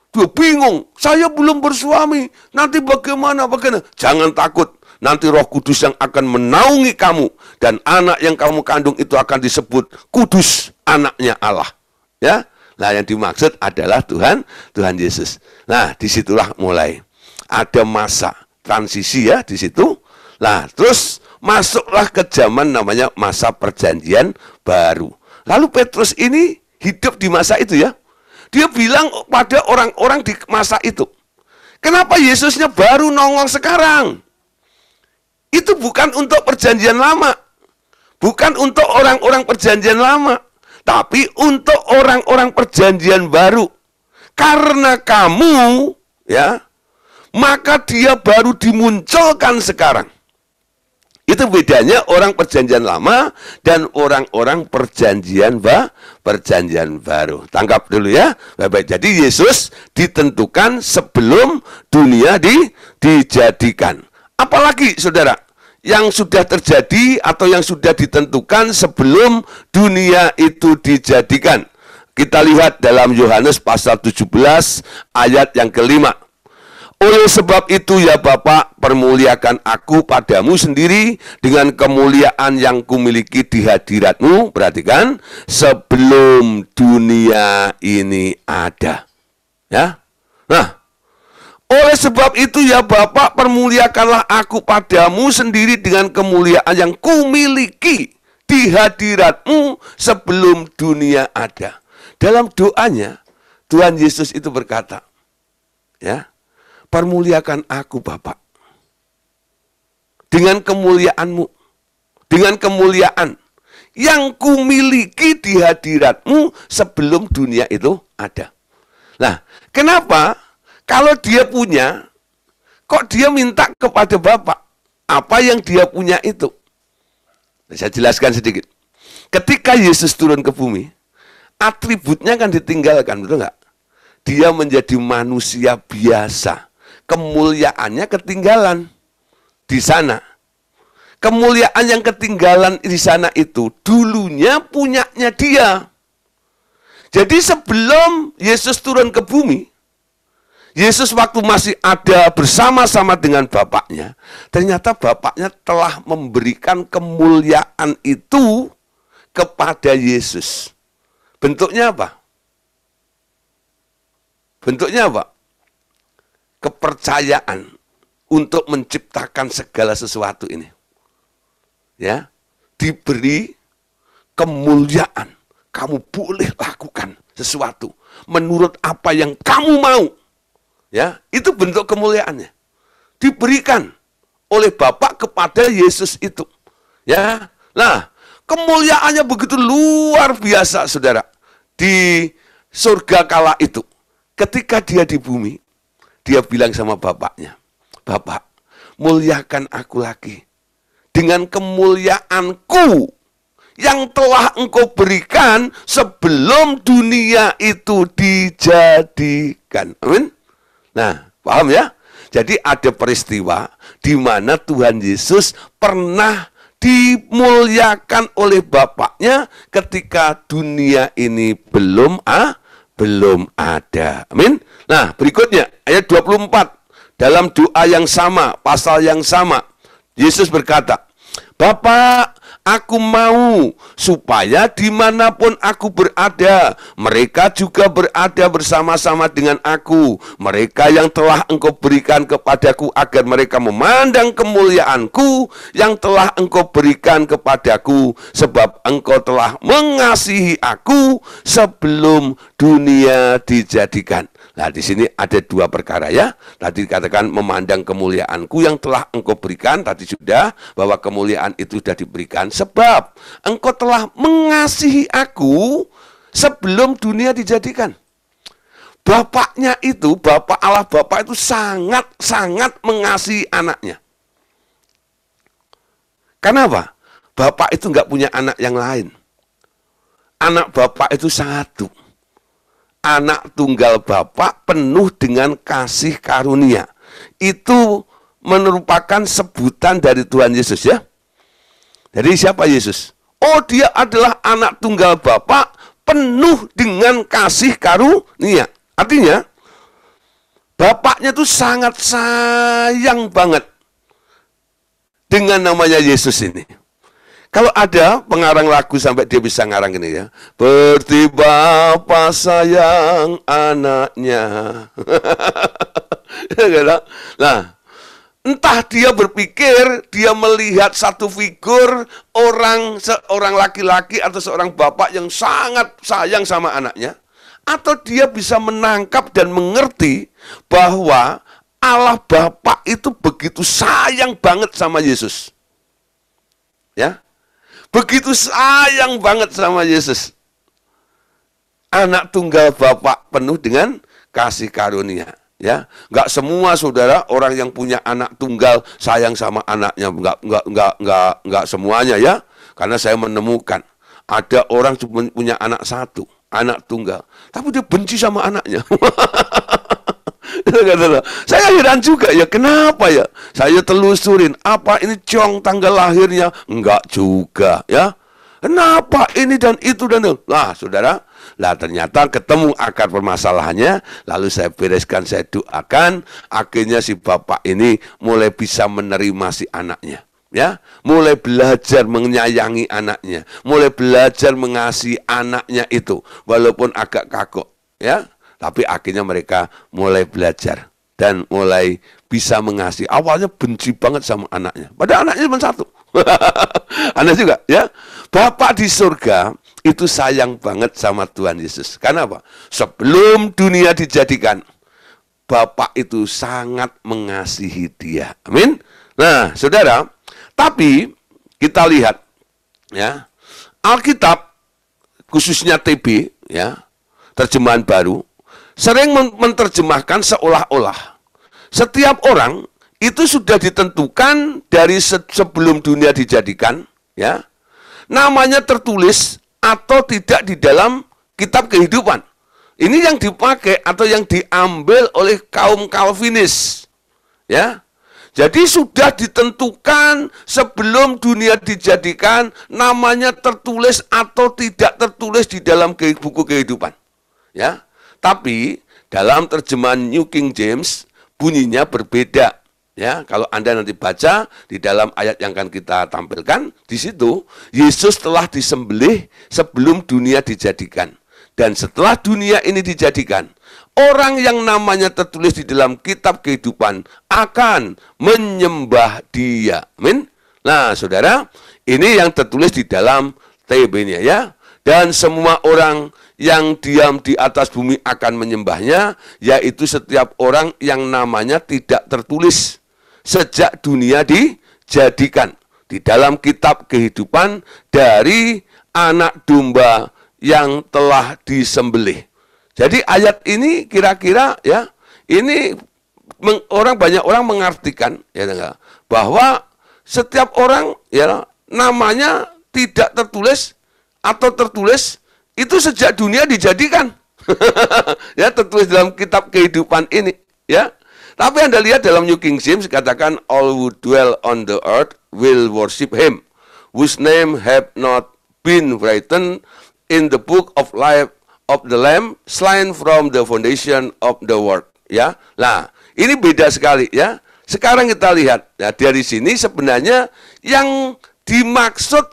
Dia bingung. Saya belum bersuami. Nanti bagaimana? Jangan takut. Nanti Roh Kudus yang akan menaungi kamu. Dan anak yang kamu kandung itu akan disebut kudus, anaknya Allah. Ya. Nah, yang dimaksud adalah Tuhan Yesus. Nah, disitulah mulai. Ada masa transisi ya di situ. Nah, terus masuklah ke zaman namanya masa perjanjian baru. Lalu Petrus ini hidup di masa itu ya. Dia bilang pada orang-orang di masa itu, kenapa Yesusnya baru nongol sekarang? Itu bukan untuk perjanjian lama. Bukan untuk orang-orang perjanjian lama. Tapi untuk orang-orang perjanjian baru. Karena kamu, ya, maka dia baru dimunculkan sekarang. Itu bedanya orang perjanjian lama dan orang-orang perjanjian baru. Tangkap dulu ya. Baik-baik. Jadi Yesus ditentukan sebelum dunia dijadikan. Apalagi saudara, yang sudah terjadi atau yang sudah ditentukan sebelum dunia itu dijadikan. Kita lihat dalam Yohanes pasal 17 ayat yang kelima. Oleh sebab itu ya Bapa, permuliakan aku padamu sendiri dengan kemuliaan yang kumiliki di hadiratmu. Perhatikan, sebelum dunia ini ada. Ya. Nah, oleh sebab itu ya Bapa, permuliakanlah aku padamu sendiri dengan kemuliaan yang kumiliki di hadiratmu sebelum dunia ada. Dalam doanya, Tuhan Yesus itu berkata, ya, permuliakan aku Bapa dengan kemuliaanmu, dengan kemuliaan yang kumiliki di hadiratmu sebelum dunia itu ada. Nah, kenapa kalau dia punya, kok dia minta kepada Bapa? Apa yang dia punya itu? Saya jelaskan sedikit. Ketika Yesus turun ke bumi, atributnya kan ditinggalkan, betul nggak? Dia menjadi manusia biasa. Kemuliaannya ketinggalan di sana. Kemuliaan yang ketinggalan di sana itu dulunya punyanya dia. Jadi sebelum Yesus turun ke bumi, Yesus waktu masih ada bersama-sama dengan Bapaknya, ternyata Bapaknya telah memberikan kemuliaan itu kepada Yesus. Bentuknya apa? Bentuknya apa? Kepercayaan untuk menciptakan segala sesuatu ini. Ya, diberi kemuliaan. Kamu boleh lakukan sesuatu menurut apa yang kamu mau. Ya, itu bentuk kemuliaannya. Diberikan oleh Bapa kepada Yesus itu. Ya. Nah, kemuliaannya begitu luar biasa, Saudara. Di surga kala itu, ketika dia di bumi, dia bilang sama Bapaknya, Bapak, muliakan aku lagi dengan kemuliaanku yang telah engkau berikan sebelum dunia itu dijadikan. Amin. Nah, paham ya? Jadi ada peristiwa di mana Tuhan Yesus pernah dimuliakan oleh Bapaknya ketika dunia ini belum ada. Amin. Nah, berikutnya ayat 24. dalam doa yang sama, pasal yang sama, Yesus berkata, Bapa, aku mau supaya dimanapun aku berada, mereka juga berada bersama-sama dengan aku. Mereka yang telah Engkau berikan kepadaku, agar mereka memandang kemuliaanku yang telah Engkau berikan kepadaku, sebab Engkau telah mengasihi aku sebelum dunia dijadikan. Nah, di sini ada dua perkara ya. Tadi dikatakan memandang kemuliaanku yang telah Engkau berikan. Tadi sudah bahwa kemuliaan itu sudah diberikan. Sebab Engkau telah mengasihi aku sebelum dunia dijadikan. Bapaknya itu, Bapak Allah Bapa itu sangat-sangat mengasihi anaknya. Kenapa? Bapak itu nggak punya anak yang lain. Anak Bapak itu satu. Anak tunggal Bapa penuh dengan kasih karunia. Itu merupakan sebutan dari Tuhan Yesus ya. Jadi siapa Yesus? Oh, dia adalah anak tunggal Bapa penuh dengan kasih karunia. Artinya Bapaknya tuh sangat sayang banget dengan namanya Yesus ini. Kalau ada pengarang lagu sampai dia bisa ngarang gini ya. Seperti Bapa sayang anaknya. Nah, entah dia berpikir, dia melihat satu figur seorang laki-laki atau seorang bapak yang sangat sayang sama anaknya. Atau dia bisa menangkap dan mengerti bahwa Allah Bapa itu begitu sayang banget sama Yesus. Ya. Begitu sayang banget sama Yesus. Anak tunggal Bapa penuh dengan kasih karunia. Ya, nggak semua saudara orang yang punya anak tunggal sayang sama anaknya, nggak semuanya ya. Karena saya menemukan ada orang cuma punya anak satu, anak tunggal, tapi dia benci sama anaknya. Saya heran juga ya, kenapa ya? Saya telusurin, apa ini Cong tanggal lahirnya? Enggak juga ya. Kenapa ini dan itu dan itu? Nah, saudara, ternyata ketemu akar permasalahannya, lalu saya bereskan, saya doakan, akhirnya si bapak ini mulai bisa menerima si anaknya. Ya, mulai belajar menyayangi anaknya, mulai belajar mengasihi anaknya itu, walaupun agak kaku, ya. Tapi akhirnya mereka mulai belajar dan mulai bisa mengasihi. Awalnya benci banget sama anaknya. Padahal anaknya cuma satu. Aneh juga ya. Bapak di surga itu sayang banget sama Tuhan Yesus. Karena apa? Sebelum dunia dijadikan, Bapak itu sangat mengasihi dia. Amin. Nah, saudara, tapi kita lihat ya, Alkitab khususnya TB ya, terjemahan baru, sering menerjemahkan seolah-olah setiap orang itu sudah ditentukan dari sebelum dunia dijadikan, ya, namanya tertulis atau tidak di dalam kitab kehidupan. Ini yang dipakai atau yang diambil oleh kaum Calvinis, ya. Jadi sudah ditentukan sebelum dunia dijadikan, namanya tertulis atau tidak tertulis di dalam buku kehidupan, ya. Tapi dalam terjemahan New King James bunyinya berbeda. Ya, kalau Anda nanti baca di dalam ayat yang akan kita tampilkan, di situ Yesus telah disembelih sebelum dunia dijadikan. Dan setelah dunia ini dijadikan, orang yang namanya tertulis di dalam kitab kehidupan akan menyembah Dia. Amin. Nah, saudara, ini yang tertulis di dalam TB-nya ya. Dan semua orang yang diam di atas bumi akan menyembahnya, yaitu setiap orang yang namanya tidak tertulis sejak dunia dijadikan di dalam kitab kehidupan dari anak domba yang telah disembelih. Jadi ayat ini kira-kira ya, ini banyak orang mengartikan ya bahwa setiap orang ya namanya tidak tertulis atau tertulis itu sejak dunia dijadikan. Ya, tertulis dalam kitab kehidupan ini, ya. Tapi Anda lihat dalam New King James katakan all who dwell on the earth will worship him, whose name have not been written in the book of life of the Lamb slain from the foundation of the world. Ya. Nah, Ini beda sekali ya. Sekarang kita lihat ya, dari sini sebenarnya yang dimaksud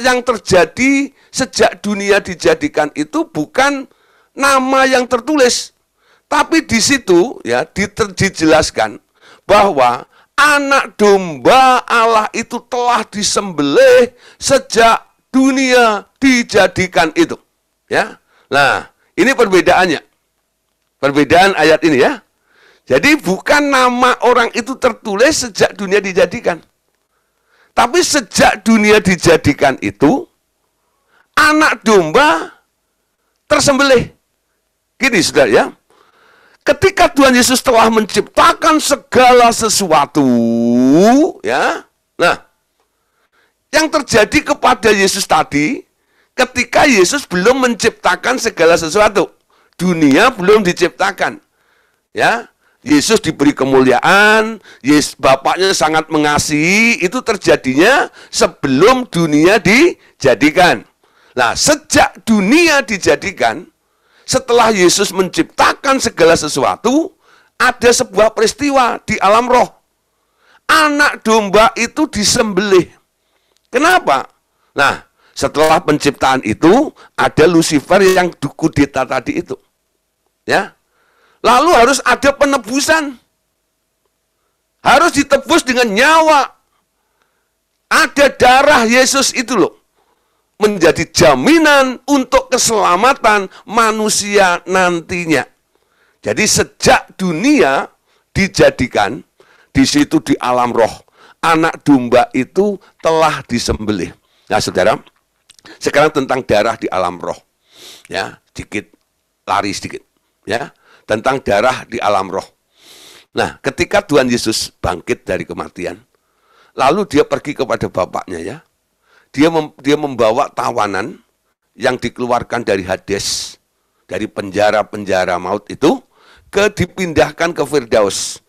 yang terjadi sejak dunia dijadikan itu bukan nama yang tertulis, tapi di situ ya dijelaskan bahwa anak domba Allah itu telah disembelih sejak dunia dijadikan itu. Ya. Nah, ini perbedaannya. Perbedaan ayat ini ya. Jadi bukan nama orang itu tertulis sejak dunia dijadikan. Tapi sejak dunia dijadikan itu, anak domba tersembelih. Gini saudara ya. Ketika Tuhan Yesus telah menciptakan segala sesuatu, ya. Nah, yang terjadi kepada Yesus tadi, ketika Yesus belum menciptakan segala sesuatu, dunia belum diciptakan. Ya. Yesus diberi kemuliaan, Bapaknya sangat mengasihi, itu terjadinya sebelum dunia dijadikan. Nah, sejak dunia dijadikan, setelah Yesus menciptakan segala sesuatu, ada sebuah peristiwa di alam roh. Anak domba itu disembelih. Kenapa? Nah, setelah penciptaan itu, ada Lucifer yang kudeta tadi itu. Ya. Lalu harus ada penebusan. Harus ditebus dengan nyawa. Ada darah Yesus itu loh. Menjadi jaminan untuk keselamatan manusia nantinya. Jadi sejak dunia dijadikan, di situ di alam roh, anak domba itu telah disembelih. Nah saudara, sekarang tentang darah di alam roh. Ya, sedikit, lari sedikit. Ya. Tentang darah di alam roh. Nah, ketika Tuhan Yesus bangkit dari kematian, lalu dia pergi kepada Bapaknya ya. Dia membawa tawanan yang dikeluarkan dari Hades, dari penjara-penjara maut itu, dipindahkan ke Firdaus.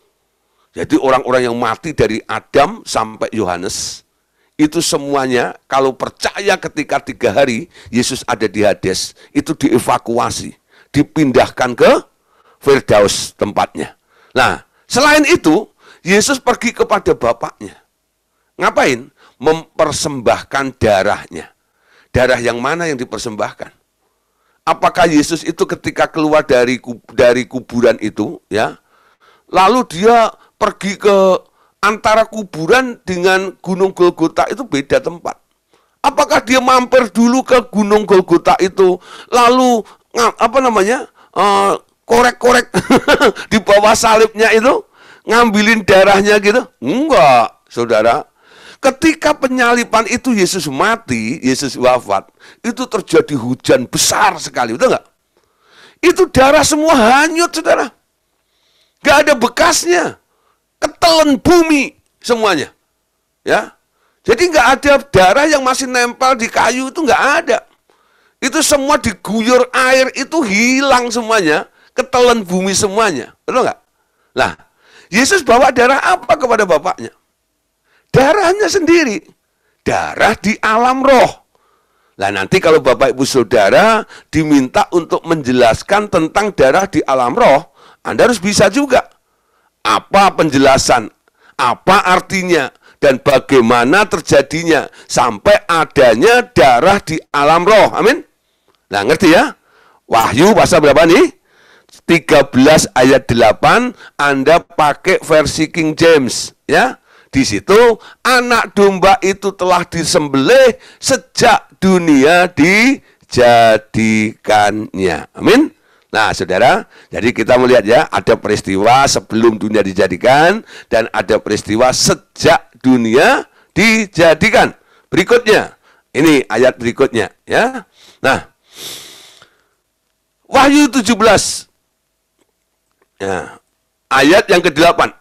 Jadi orang-orang yang mati dari Adam sampai Yohanes, itu semuanya kalau percaya ketika 3 hari Yesus ada di Hades, itu dievakuasi, dipindahkan ke Firdaus tempatnya. Nah, selain itu, Yesus pergi kepada Bapaknya. Ngapain? Mempersembahkan darahnya. Darah yang mana yang dipersembahkan? Apakah Yesus itu ketika keluar dari kuburan itu, ya, lalu dia pergi ke antara kuburan dengan Gunung Golgota itu beda tempat? Apakah dia mampir dulu ke Gunung Golgota itu, lalu korek-korek di bawah salibnya itu, ngambilin darahnya gitu? Enggak, saudara. Ketika penyalipan itu Yesus mati, Yesus wafat, itu terjadi hujan besar sekali, betul nggak? Itu darah semua hanyut, saudara. Nggak ada bekasnya. Ketelan bumi semuanya. Ya. Jadi nggak ada darah yang masih nempel di kayu, itu nggak ada. Itu semua diguyur air, itu hilang semuanya. Ketelan bumi semuanya, betul nggak? Nah, Yesus bawa darah apa kepada Bapaknya? Darahnya sendiri, darah di alam roh. Nah, nanti kalau Bapak Ibu Saudara diminta untuk menjelaskan tentang darah di alam roh, Anda harus bisa juga. Apa penjelasan, apa artinya, dan bagaimana terjadinya sampai adanya darah di alam roh. Amin. Nah, ngerti ya? Wahyu pasal berapa nih? 13 ayat 8, Anda pakai versi King James, ya. Di situ anak domba itu telah disembelih sejak dunia dijadikannya. Amin. Nah, saudara, jadi kita melihat ya, ada peristiwa sebelum dunia dijadikan dan ada peristiwa sejak dunia dijadikan. Berikutnya, ini ayat berikutnya, ya. Nah, Wahyu 17. Ya, ayat yang ke-8.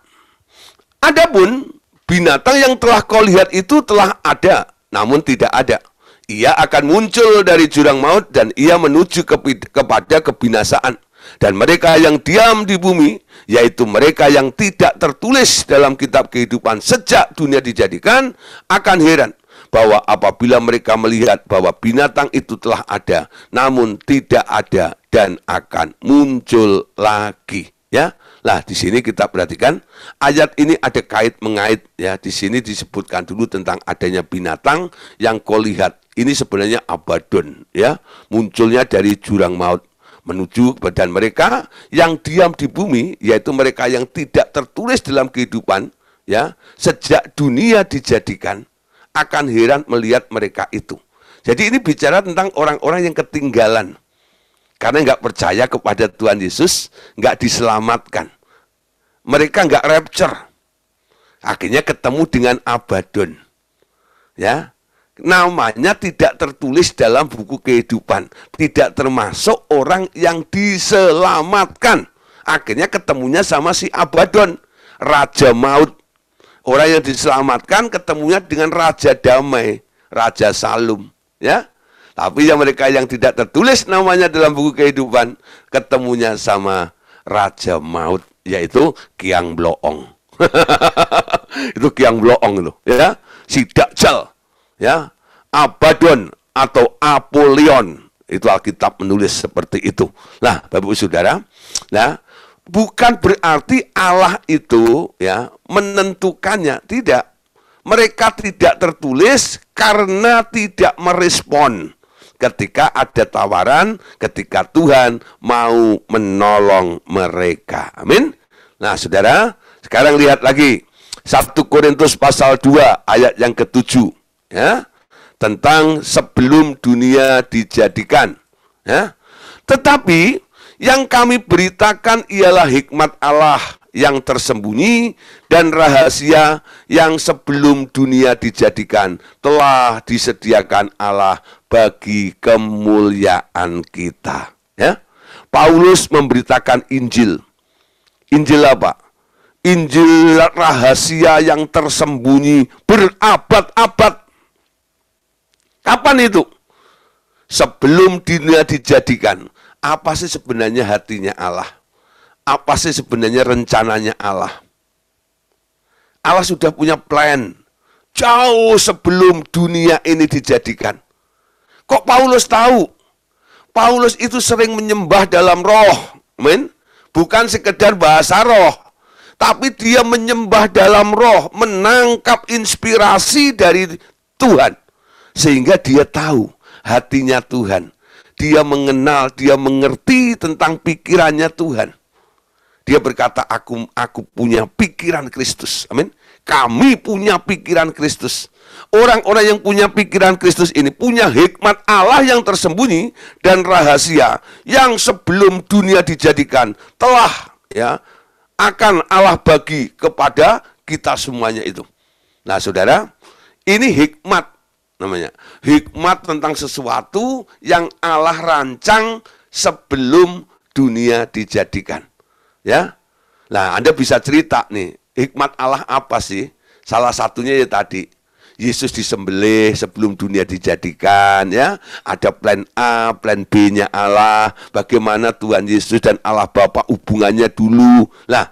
Adapun binatang yang telah kau lihat itu telah ada, namun tidak ada. Ia akan muncul dari jurang maut dan ia menuju kepada kebinasaan. Dan mereka yang diam di bumi, yaitu mereka yang tidak tertulis dalam kitab kehidupan sejak dunia dijadikan, akan heran bahwa apabila mereka melihat bahwa binatang itu telah ada, namun tidak ada dan akan muncul lagi. Ya, Lah, di sini kita perhatikan ayat ini ada kait-mengait ya. Di sini disebutkan dulu tentang adanya binatang yang kau lihat. Ini sebenarnya Abaddon ya, munculnya dari jurang maut menuju ke badan mereka yang diam di bumi, yaitu mereka yang tidak tertulis dalam kehidupan ya, sejak dunia dijadikan, akan heran melihat mereka itu. Jadi ini bicara tentang orang-orang yang ketinggalan. Karena nggak percaya kepada Tuhan Yesus, nggak diselamatkan. Mereka nggak rapture. Akhirnya ketemu dengan Abaddon. Ya, namanya tidak tertulis dalam buku kehidupan. Tidak termasuk orang yang diselamatkan. Akhirnya ketemunya sama si Abaddon, Raja Maut. Orang yang diselamatkan ketemunya dengan Raja Damai, Raja Salum. Ya, tapi yang mereka yang tidak tertulis namanya dalam buku kehidupan, ketemunya sama Raja Maut, yaitu Kiang Bloong. Itu Kiang Bloong itu, ya. Si Dajjal, ya. Abaddon atau Apollyon. Itu Alkitab menulis seperti itu. Nah, Bapak Ibu Saudara, nah, bukan berarti Allah itu ya menentukannya, tidak. Mereka tidak tertulis karena tidak merespon ketika ada tawaran, ketika Tuhan mau menolong mereka. Amin. Nah, Saudara, sekarang lihat lagi 1 Korintus pasal 2 ayat yang ke-7 ya, tentang sebelum dunia dijadikan ya. Tetapi yang kami beritakan ialah hikmat Allah yang tersembunyi dan rahasia yang sebelum dunia dijadikan telah disediakan Allah bagi kemuliaan kita. Ya, Paulus memberitakan Injil. Injil apa? Injil rahasia yang tersembunyi berabad-abad. Kapan itu? Sebelum dunia dijadikan. Apa sih sebenarnya hatinya Allah? Apa sih sebenarnya rencananya Allah? Allah sudah punya plan jauh sebelum dunia ini dijadikan. Kok Paulus tahu? Paulus itu sering menyembah dalam roh. Amin. Bukan sekedar bahasa roh, tapi dia menyembah dalam roh, menangkap inspirasi dari Tuhan. Sehingga dia tahu hatinya Tuhan. Dia mengenal, dia mengerti tentang pikirannya Tuhan. Dia berkata, aku punya pikiran Kristus. Amin. Kami punya pikiran Kristus. Orang-orang yang punya pikiran Kristus ini punya hikmat Allah yang tersembunyi dan rahasia yang sebelum dunia dijadikan telah ya akan Allah bagi kepada kita semuanya itu. Nah, Saudara, ini hikmat namanya. Hikmat tentang sesuatu yang Allah rancang sebelum dunia dijadikan. Ya. Nah, Anda bisa cerita nih, hikmat Allah apa sih? Salah satunya ya tadi, Yesus disembelih sebelum dunia dijadikan, ya. Ada plan A, plan B-nya Allah, bagaimana Tuhan Yesus dan Allah Bapa hubungannya dulu. Nah,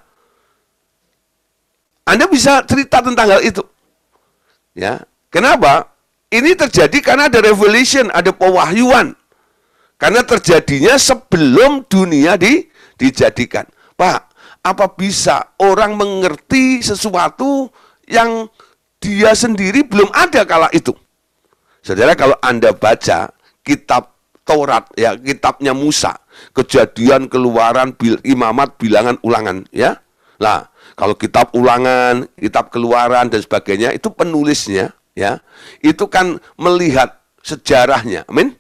Anda bisa cerita tentang hal itu. Ya. Kenapa? Ini terjadi karena ada revelation, ada pewahyuan. Karena terjadinya sebelum dunia dijadikan. Pak, apa bisa orang mengerti sesuatu yang dia sendiri belum ada kala itu? Saudara, kalau Anda baca kitab Taurat, ya, kitabnya Musa, Kejadian, Keluaran, Imamat, Bilangan, Ulangan, ya. Nah, kalau kitab Ulangan, kitab Keluaran dan sebagainya, itu penulisnya, ya, itu kan melihat sejarahnya, amin.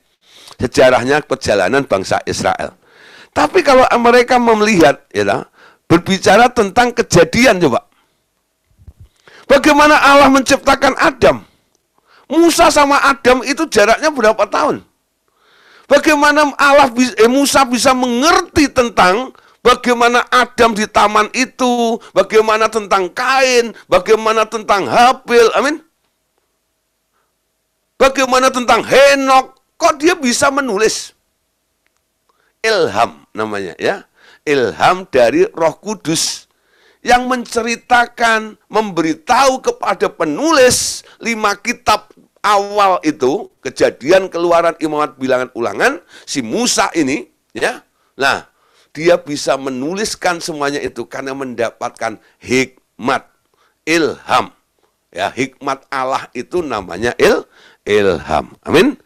Sejarahnya perjalanan bangsa Israel. Tapi kalau mereka melihat, ya, berbicara tentang kejadian, coba. Bagaimana Allah menciptakan Adam? Musa sama Adam itu jaraknya berapa tahun? Bagaimana Musa bisa mengerti tentang bagaimana Adam di taman itu, bagaimana tentang Kain, bagaimana tentang Habil, amin. Bagaimana tentang Henok? Kok dia bisa menulis? Ilham namanya, ya. Ilham dari Roh Kudus yang menceritakan, memberitahu kepada penulis 5 kitab awal itu, Kejadian, Keluaran, Imamat, Bilangan, Ulangan, si Musa ini, ya. Nah, dia bisa menuliskan semuanya itu karena mendapatkan hikmat, ilham. Ya, hikmat Allah itu namanya ilham. Amin.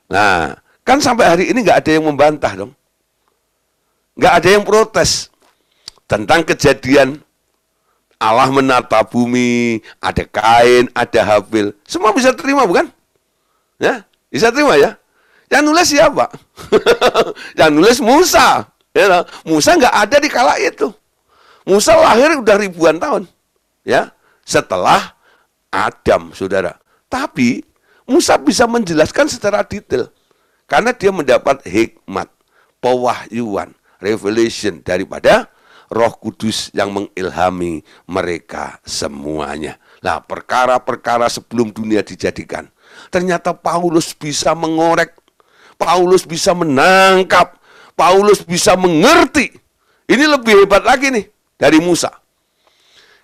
Nah, kan sampai hari ini nggak ada yang membantah dong. Nggak ada yang protes tentang kejadian Allah menata bumi, ada Kain, ada Habil. Semua bisa terima bukan? Ya, bisa terima ya. Yang nulis siapa? Yang nulis Musa. Ya, Musa nggak ada di kala itu. Musa lahir udah ribuan tahun. Ya, setelah Adam, saudara. Tapi Musa bisa menjelaskan secara detail karena dia mendapat hikmat, pewahyuan, revelation daripada Roh Kudus yang mengilhami mereka semuanya. Nah, perkara-perkara sebelum dunia dijadikan, ternyata Paulus bisa mengorek, Paulus bisa menangkap, Paulus bisa mengerti. Ini lebih hebat lagi nih dari Musa.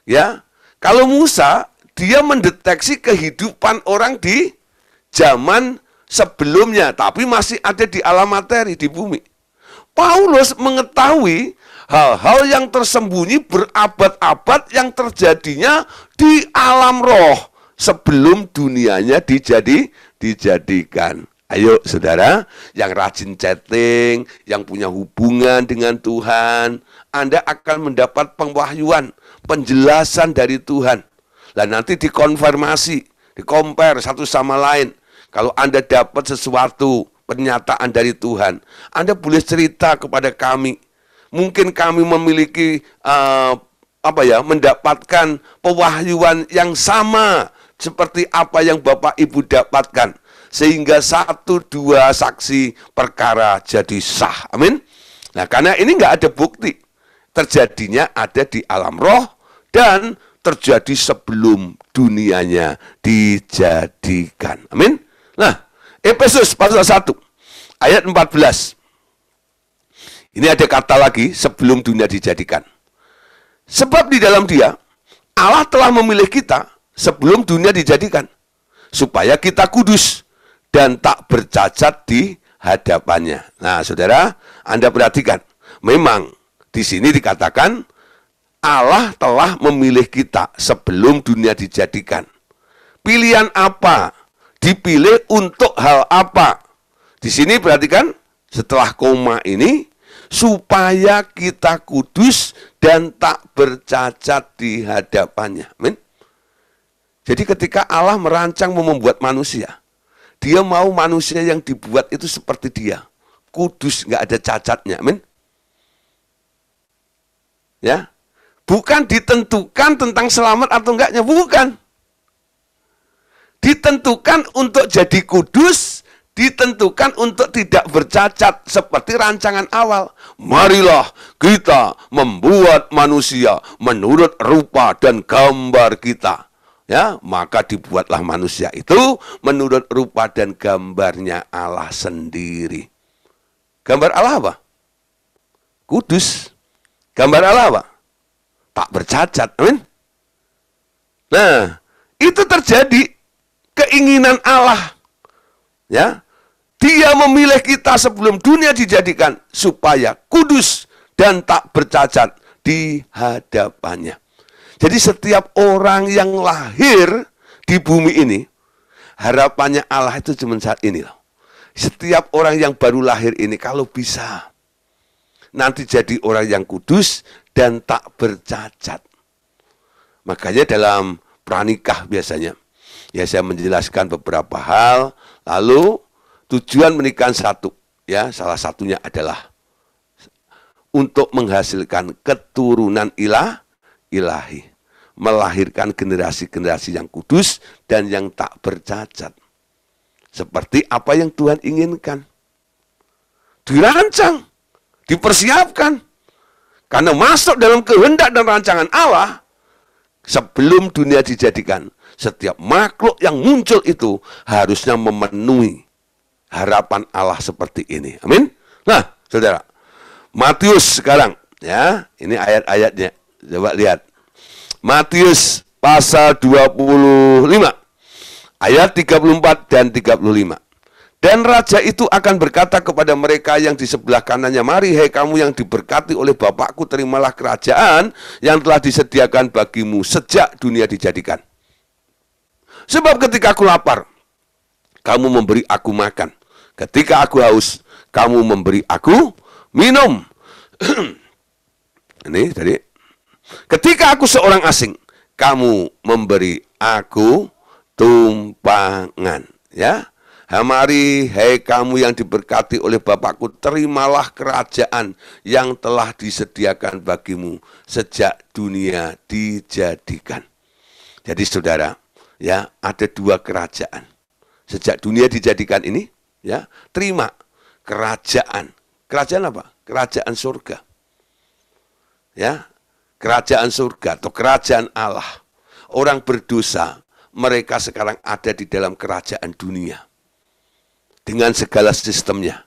Ya, kalau Musa dia mendeteksi kehidupan orang di zaman sebelumnya, tapi masih ada di alam materi, di bumi. Paulus mengetahui hal-hal yang tersembunyi berabad-abad yang terjadinya di alam roh sebelum dunianya dijadikan. Ayo saudara, yang rajin chatting, yang punya hubungan dengan Tuhan, Anda akan mendapat pewahyuan, penjelasan dari Tuhan. Lah nanti dikonfirmasi, dikompar satu sama lain. Kalau Anda dapat sesuatu, pernyataan dari Tuhan, Anda boleh cerita kepada kami. Mungkin kami memiliki mendapatkan pewahyuan yang sama seperti apa yang Bapak Ibu dapatkan. Sehingga 1-2 saksi perkara jadi sah. Amin. Nah, karena ini nggak ada bukti. Terjadinya ada di alam roh dan terjadi sebelum dunianya dijadikan. Amin. Nah, Efesus pasal 1 ayat 14. Ini ada kata lagi, sebelum dunia dijadikan. Sebab di dalam Dia Allah telah memilih kita sebelum dunia dijadikan, supaya kita kudus dan tak bercacat di hadapannya. Nah, saudara, Anda perhatikan, memang di sini dikatakan Allah telah memilih kita sebelum dunia dijadikan. Pilihan apa? Dipilih untuk hal apa? Di sini perhatikan, setelah koma ini, supaya kita kudus dan tak bercacat di hadapannya. Amin. Jadi ketika Allah merancang membuat manusia, Dia mau manusia yang dibuat itu seperti Dia. Kudus, nggak ada cacatnya. Amin. Ya. Bukan ditentukan tentang selamat atau enggaknya, bukan. Ditentukan untuk jadi kudus, ditentukan untuk tidak bercacat seperti rancangan awal. Marilah kita membuat manusia menurut rupa dan gambar kita. Ya, maka dibuatlah manusia itu menurut rupa dan gambarnya Allah sendiri. Gambar Allah apa? Kudus. Gambar Allah apa? Tak bercacat. Amin. Nah, itu terjadi keinginan Allah. Ya. Dia memilih kita sebelum dunia dijadikan supaya kudus dan tak bercacat di hadapannya. Jadi setiap orang yang lahir di bumi ini, harapannya Allah itu cuma saat ini loh. Setiap orang yang baru lahir ini kalau bisa nanti jadi orang yang kudus dan tak bercacat. Makanya dalam pranikah biasanya, ya saya menjelaskan beberapa hal, lalu tujuan menikah satu, ya salah satunya adalah untuk menghasilkan keturunan ilahi, melahirkan generasi-generasi yang kudus dan yang tak bercacat. Seperti apa yang Tuhan inginkan. Dirancang, dipersiapkan. Karena masuk dalam kehendak dan rancangan Allah, sebelum dunia dijadikan, setiap makhluk yang muncul itu harusnya memenuhi harapan Allah seperti ini. Amin. Nah, saudara, Matius sekarang, ya, ini ayat-ayatnya. Coba lihat. Matius pasal 25, ayat 34 dan 35. Dan raja itu akan berkata kepada mereka yang di sebelah kanannya, mari hai kamu yang diberkati oleh Bapakku, terimalah kerajaan yang telah disediakan bagimu sejak dunia dijadikan. Sebab ketika aku lapar, kamu memberi aku makan. Ketika aku haus, kamu memberi aku minum. Ini tadi. Ketika aku seorang asing, kamu memberi aku tumpangan. Ya. Mari, hai kamu yang diberkati oleh Bapakku, terimalah kerajaan yang telah disediakan bagimu sejak dunia dijadikan. Jadi saudara, ya, ada dua kerajaan. Sejak dunia dijadikan ini, ya, terima kerajaan. Kerajaan apa? Kerajaan surga. Ya, kerajaan surga atau kerajaan Allah. Orang berdosa, mereka sekarang ada di dalam kerajaan dunia. Dengan segala sistemnya,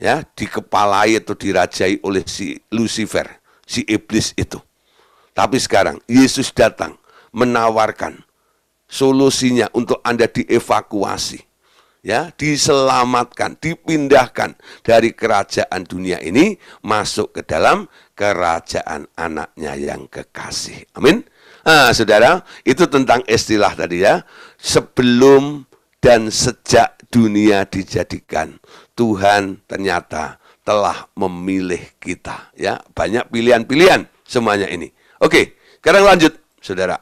ya, dikepalai atau dirajai oleh si Lucifer, si iblis itu. Tapi sekarang Yesus datang menawarkan solusinya untuk Anda dievakuasi, ya, diselamatkan, dipindahkan dari kerajaan dunia ini masuk ke dalam kerajaan anaknya yang kekasih. Amin. Nah, saudara, itu tentang istilah tadi, ya, sebelum dan sejak dunia dijadikan, Tuhan ternyata telah memilih kita. Ya, banyak pilihan-pilihan semuanya ini. Oke, sekarang lanjut, saudara.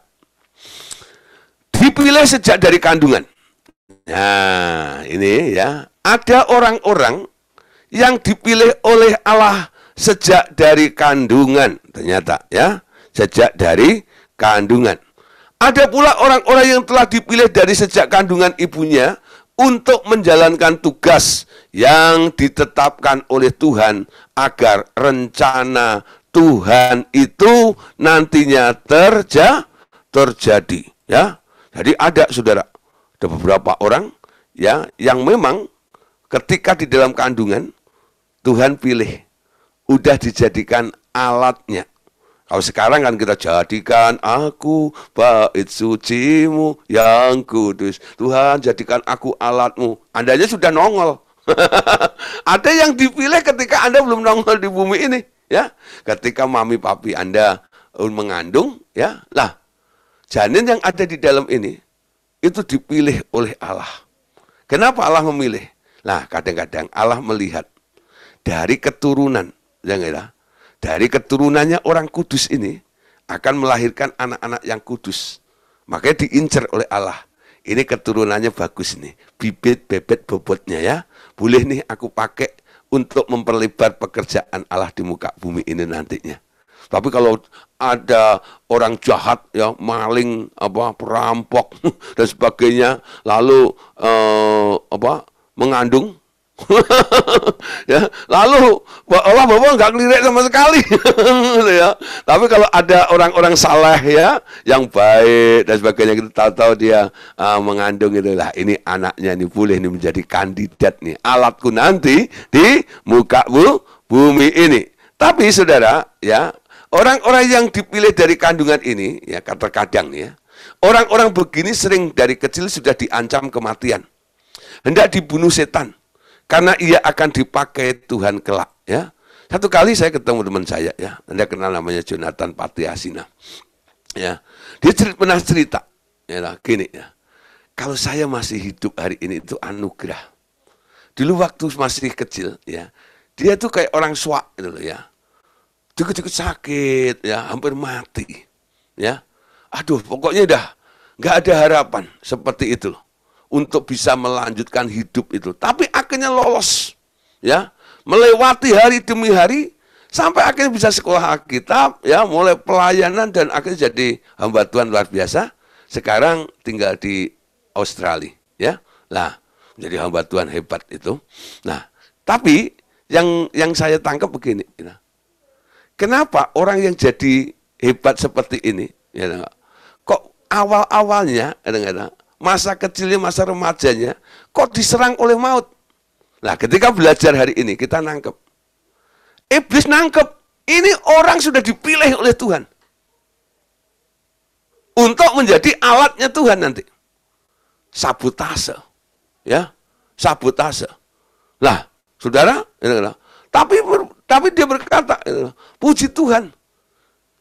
Dipilih sejak dari kandungan. Nah, ini ya, ada orang-orang yang dipilih oleh Allah sejak dari kandungan, ternyata, ya, sejak dari kandungan. Ada pula orang-orang yang telah dipilih dari sejak kandungan ibunya untuk menjalankan tugas yang ditetapkan oleh Tuhan agar rencana Tuhan itu nantinya terjadi. Ya, jadi ada, saudara, ada beberapa orang, ya, yang memang ketika di dalam kandungan Tuhan pilih, udah dijadikan alatnya. Kalau sekarang kan kita jadikan aku bait sucimu yang kudus. Tuhan, jadikan aku alatmu. Andanya sudah nongol. Ada yang dipilih ketika Anda belum nongol di bumi ini, ya. Ketika mami papi Anda mengandung, ya, lah, janin yang ada di dalam ini itu dipilih oleh Allah. Kenapa Allah memilih? Nah, kadang-kadang Allah melihat dari keturunan, ya enggak ya? Dari keturunannya orang kudus ini akan melahirkan anak-anak yang kudus. Makanya diincar oleh Allah. Ini keturunannya bagus nih. Bibit, bebet, bobotnya, ya. Boleh nih aku pakai untuk memperlebar pekerjaan Allah di muka bumi ini nantinya. Tapi kalau ada orang jahat, ya, maling, perampok dan sebagainya, lalu mengandung, ya, lalu Allah bapak nggak ngelirik sama sekali, ya. Tapi kalau ada orang-orang saleh, ya, yang baik dan sebagainya, kita tahu-tahu dia mengandung, itulah, ini anaknya nih, boleh nih menjadi kandidat nih, alatku nanti di muka bumi ini. Tapi saudara, ya, orang-orang yang dipilih dari kandungan ini, ya, terkadang, ya, orang-orang begini sering dari kecil sudah diancam kematian, hendak dibunuh setan, karena ia akan dipakai Tuhan kelak, ya. Satu kali saya ketemu teman saya, ya, Anda kenal namanya Jonathan Patiasina, ya. Dia pernah cerita, ya, gini, ya. Kalau saya masih hidup hari ini itu anugerah. Dulu waktu masih kecil, ya, dia tuh kayak orang suak gitu loh, ya. Dikit-dikit sakit, ya, hampir mati, ya. Aduh, pokoknya dah nggak ada harapan seperti itu loh, untuk bisa melanjutkan hidup itu. Tapi akhirnya lolos, ya, melewati hari demi hari, sampai akhirnya bisa sekolah Alkitab, ya, mulai pelayanan, dan akhirnya jadi hamba Tuhan luar biasa. Sekarang tinggal di Australia, ya. Lah, menjadi hamba Tuhan hebat itu. Nah, tapi yang saya tangkap begini, ya. Kenapa orang yang jadi hebat seperti ini, ya, kok awal-awalnya, masa kecilnya, masa remajanya, kok diserang oleh maut? Nah, ketika belajar hari ini, kita nangkep. Iblis nangkep, ini orang sudah dipilih oleh Tuhan untuk menjadi alatnya Tuhan nanti. Sabotase, ya, sabotase. Lah, saudara, tapi dia berkata, puji Tuhan,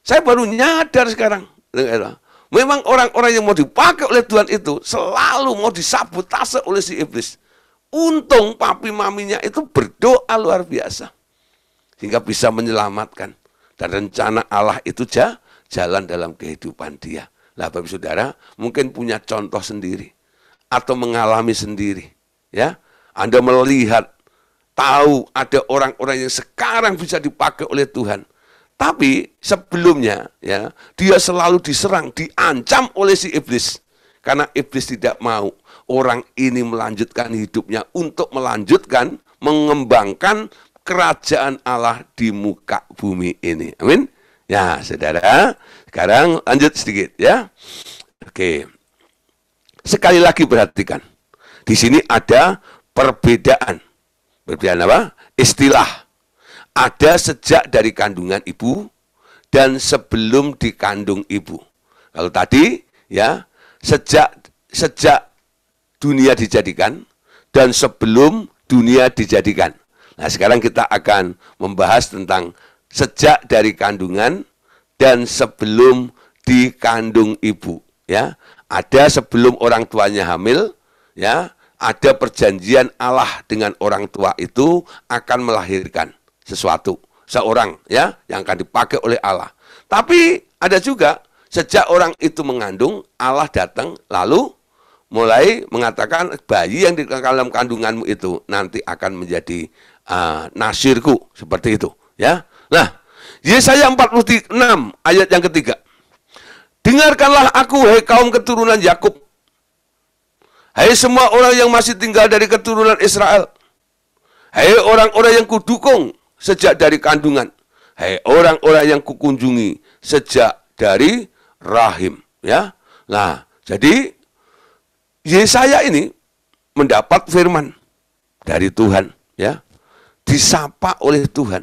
saya baru nyadar sekarang. Memang orang-orang yang mau dipakai oleh Tuhan itu selalu mau disabotase oleh si iblis. Untung papi maminya itu berdoa luar biasa. Sehingga bisa menyelamatkan. Dan rencana Allah itu jalan dalam kehidupan dia. Lah Bapak Saudara, mungkin punya contoh sendiri. Atau mengalami sendiri. Ya, Anda melihat, tahu ada orang-orang yang sekarang bisa dipakai oleh Tuhan. Tapi sebelumnya ya, dia selalu diserang, diancam oleh si iblis. Karena iblis tidak mau orang ini melanjutkan hidupnya untuk melanjutkan, mengembangkan kerajaan Allah di muka bumi ini. Amin. Ya, saudara, sekarang lanjut sedikit ya. Oke. Sekali lagi perhatikan. Di sini ada perbedaan. Perbedaan apa? Istilah. Ada sejak dari kandungan ibu dan sebelum dikandung ibu. Kalau tadi ya, sejak dunia dijadikan dan sebelum dunia dijadikan. Nah, sekarang kita akan membahas tentang sejak dari kandungan dan sebelum dikandung ibu, ya. Ada sebelum orang tuanya hamil, ya. Ada perjanjian Allah dengan orang tua itu akan melahirkan sesuatu, seorang ya yang akan dipakai oleh Allah. Tapi ada juga sejak orang itu mengandung, Allah datang lalu mulai mengatakan bayi yang di dalam kandunganmu itu nanti akan menjadi nasirku, seperti itu ya. Nah, Yesaya 46 ayat yang ketiga. Dengarkanlah aku, hai kaum keturunan Yakub, hai semua orang yang masih tinggal dari keturunan Israel, hai orang-orang yang kudukung sejak dari kandungan, hai orang-orang yang kukunjungi sejak dari rahim, ya. Nah, jadi Yesaya ini mendapat firman dari Tuhan, ya. Disapa oleh Tuhan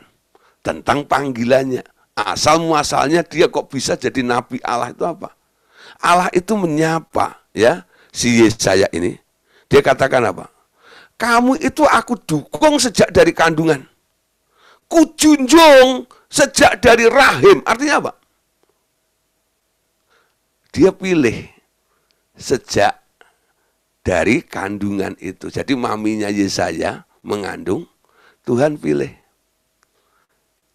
tentang panggilannya. Asal muasalnya dia kok bisa jadi nabi Allah itu apa? Allah itu menyapa, ya, si Yesaya ini. Dia katakan apa? Kamu itu aku dukung sejak dari kandungan. Kujunjung sejak dari rahim. Artinya apa? Dia pilih sejak dari kandungan itu. Jadi maminya Yesaya mengandung, Tuhan pilih.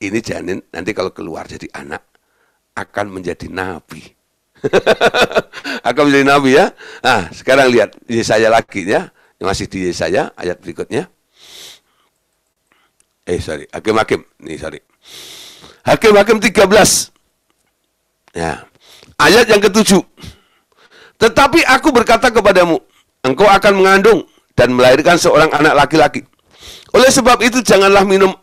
Ini janin nanti kalau keluar jadi anak akan menjadi nabi. Akan menjadi nabi ya. Nah, sekarang lihat Yesaya lagi ya. Masih di Yesaya ayat berikutnya. Hakim-hakim. Hakim-hakim 13. Ya. Ayat yang ke-7. Tetapi aku berkata kepadamu, engkau akan mengandung dan melahirkan seorang anak laki-laki. Oleh sebab itu janganlah minum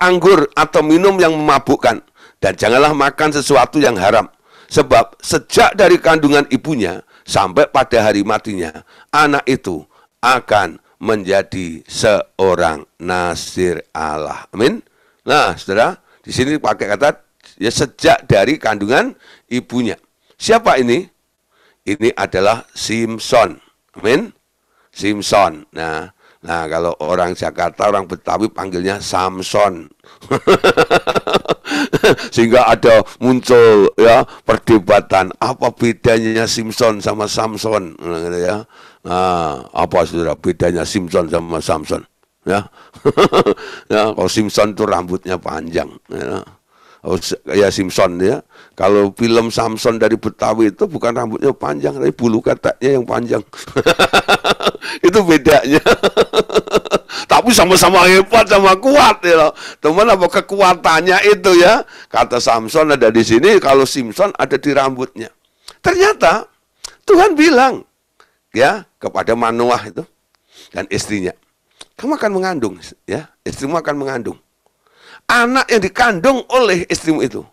anggur atau minum yang memabukkan, dan janganlah makan sesuatu yang haram. Sebab sejak dari kandungan ibunya sampai pada hari matinya, anak itu akan menjadi seorang nasir Allah. Amin. Nah, saudara, di sini pakai kata ya sejak dari kandungan ibunya. Siapa ini? Ini adalah Simson. Amin. Simson. Nah, kalau orang Jakarta, orang Betawi panggilnya Samson. Sehingga ada muncul ya perdebatan apa bedanya Simpson sama Samson, ya. Nah, apa saudara bedanya Simpson sama Samson? Ya, ya kalau Simpson itu rambutnya panjang. Ya Simpson ya. Kalau film Samson dari Betawi itu bukan rambutnya panjang, tapi bulu keteknya yang panjang. Itu bedanya. Tapi sama-sama hebat, sama kuat ya. Teman apa kekuatannya itu ya. Kata Samson ada di sini, kalau Simpson ada di rambutnya. Ternyata Tuhan bilang ya kepada Manoah itu dan istrinya, kamu akan mengandung ya, istrimu akan mengandung. Anak yang dikandung oleh istrimu itu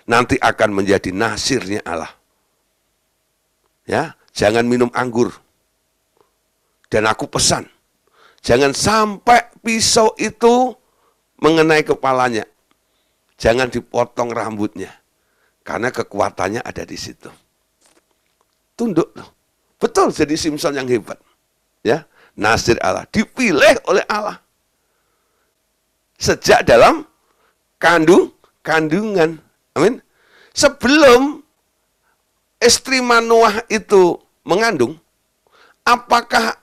nanti akan menjadi nasirnya Allah. Ya, jangan minum anggur. Dan aku pesan, jangan sampai pisau itu mengenai kepalanya. Jangan dipotong rambutnya. Karena kekuatannya ada di situ. Tunduk loh. Betul jadi Simpson yang hebat. Ya. Nasir Allah, dipilih oleh Allah. Sejak dalam kandungan. Amin. Sebelum istri Manoah itu mengandung, apakah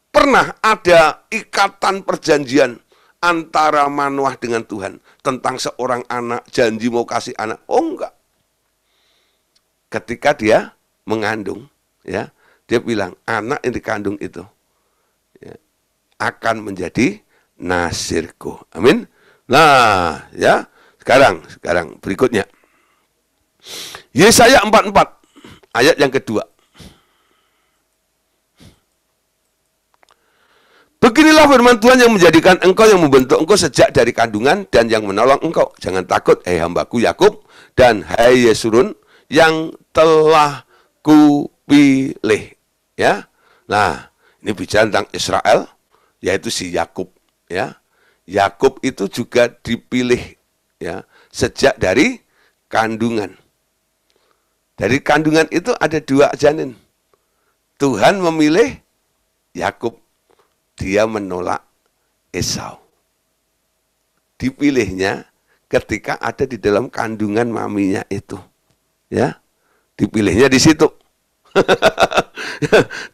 pernah ada ikatan perjanjian antara Manoah dengan Tuhan tentang seorang anak, janji mau kasih anak? Oh enggak. Ketika dia mengandung, ya, dia bilang anak yang dikandung itu ya, akan menjadi nasirku. Amin. Nah, ya, sekarang berikutnya. Yesaya 44 ayat yang kedua. Beginilah firman Tuhan yang menjadikan engkau, yang membentuk engkau sejak dari kandungan, dan yang menolong engkau. Jangan takut, hai hambaku Yakub, dan hai Yesurun, yang telah kupilih. Ya, nah ini bicara tentang Israel, yaitu si Yakub. Ya, Yakub itu juga dipilih, ya, sejak dari kandungan. Dari kandungan itu ada 2 janin. Tuhan memilih Yakub, dia menolak Esau. Dipilihnya ketika ada di dalam kandungan maminya itu. Ya, dipilihnya di situ.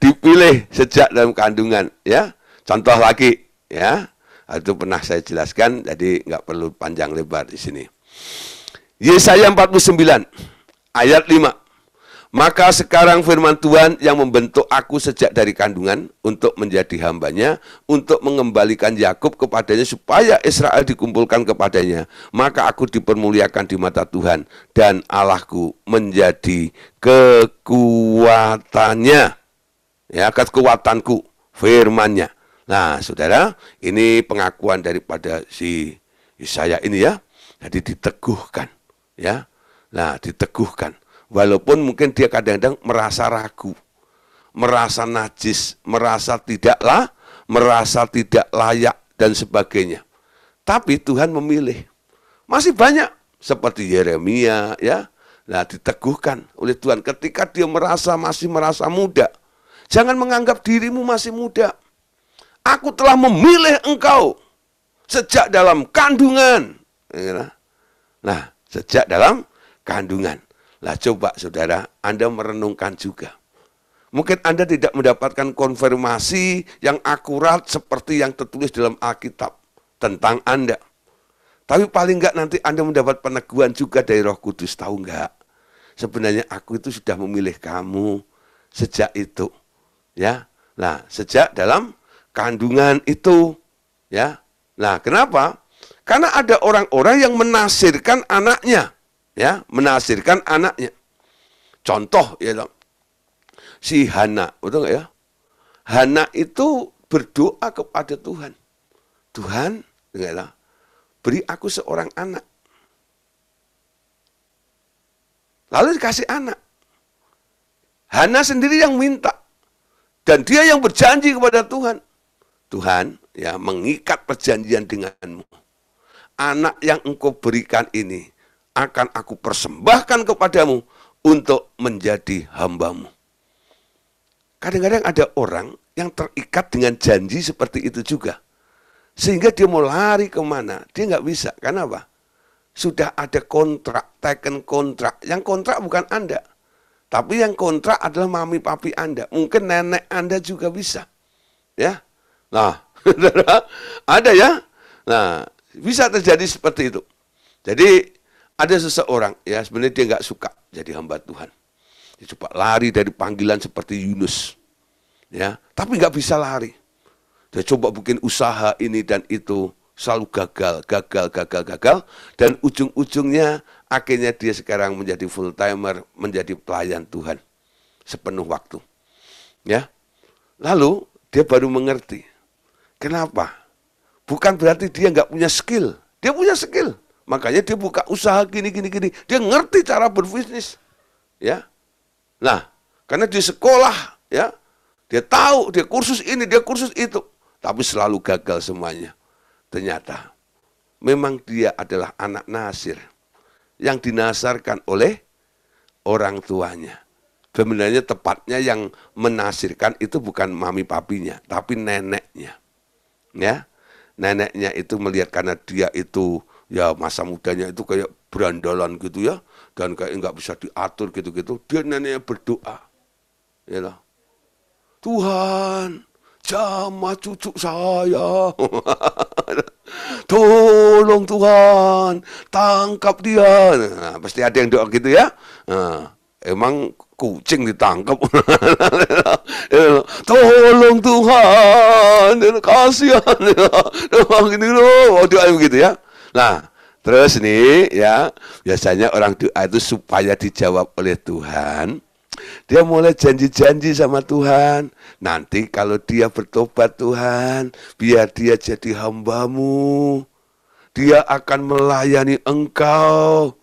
Dipilih sejak dalam kandungan, ya. Contoh lagi, ya. Itu pernah saya jelaskan, jadi nggak perlu panjang lebar di sini. Yesaya 49 ayat 5. Maka sekarang firman Tuhan yang membentuk aku sejak dari kandungan untuk menjadi hambanya, untuk mengembalikan Yakub kepadanya supaya Israel dikumpulkan kepadanya. Maka aku dipermuliakan di mata Tuhan dan Allahku menjadi kekuatannya. Ya, kekuatanku, firman-Nya. Nah, saudara, ini pengakuan daripada si Yesaya ini, ya. Jadi diteguhkan, ya. Nah, diteguhkan. Walaupun mungkin dia kadang-kadang merasa ragu, merasa najis, merasa tidak layak, dan sebagainya. Tapi Tuhan memilih. Masih banyak seperti Yeremia, ya. Nah, diteguhkan oleh Tuhan ketika dia masih merasa muda. Jangan menganggap dirimu masih muda. Aku telah memilih engkau sejak dalam kandungan. Nah, sejak dalam kandungan. Lah coba saudara, Anda merenungkan juga. Mungkin Anda tidak mendapatkan konfirmasi yang akurat seperti yang tertulis dalam Alkitab tentang Anda. Tapi paling enggak nanti Anda mendapat peneguhan juga dari Roh Kudus. Tahu enggak? Sebenarnya aku itu sudah memilih kamu sejak itu. Ya. Nah, sejak dalam kandungan itu. Ya. Nah, kenapa? Karena ada orang-orang yang menasirkan anaknya. Ya, menasirkan anaknya. Contoh, ya, si Hana, betul nggak ya? Hana itu berdoa kepada Tuhan. Tuhan, dengarlah, beri aku seorang anak. Lalu dikasih anak. Hana sendiri yang minta. Dan dia yang berjanji kepada Tuhan. Tuhan, ya, mengikat perjanjian denganmu. Anak yang engkau berikan ini akan aku persembahkan kepadamu untuk menjadi hambamu. Kadang-kadang ada orang yang terikat dengan janji seperti itu juga. Sehingga dia mau lari kemana, dia nggak bisa. Karena apa? Sudah ada kontrak, taken kontrak. Yang kontrak bukan Anda. Tapi yang kontrak adalah mami papi Anda. Mungkin nenek Anda juga bisa. Ya. Nah, ada ya. Nah, bisa terjadi seperti itu. Jadi, ada seseorang, ya sebenarnya dia nggak suka jadi hamba Tuhan. Dia coba lari dari panggilan seperti Yunus. Ya, tapi nggak bisa lari. Dia coba bikin usaha ini dan itu, selalu gagal. Dan ujung-ujungnya, akhirnya dia sekarang menjadi full timer, menjadi pelayan Tuhan. Sepenuh waktu. Ya, lalu dia baru mengerti. Kenapa? Bukan berarti dia nggak punya skill. Dia punya skill. Makanya dia buka usaha gini. Dia ngerti cara berbisnis. Ya. Nah, karena dia sekolah, ya. Dia tahu, dia kursus ini, dia kursus itu. Tapi selalu gagal semuanya. Ternyata, memang dia adalah anak nasir. Yang dinasarkan oleh orang tuanya. Sebenarnya tepatnya yang menasirkan itu bukan mami papinya, tapi neneknya. Ya, neneknya itu melihat karena dia itu ya masa mudanya itu kayak berandalan gitu ya, dan kayak nggak bisa diatur gitu-gitu. Dia neneknya berdoa, ya lah, Tuhan, jamah cucu saya. Tolong Tuhan, tangkap dia. Nah, pasti ada yang doa gitu ya. Nah, emang kucing ditangkap. Tolong Tuhan, kasihan. Gini loh, doa begitu ya. Nah, terus nih ya, biasanya orang doa itu supaya dijawab oleh Tuhan. Dia mulai janji-janji sama Tuhan. Nanti kalau dia bertobat Tuhan, biar dia jadi hamba-Mu. Dia akan melayani Engkau.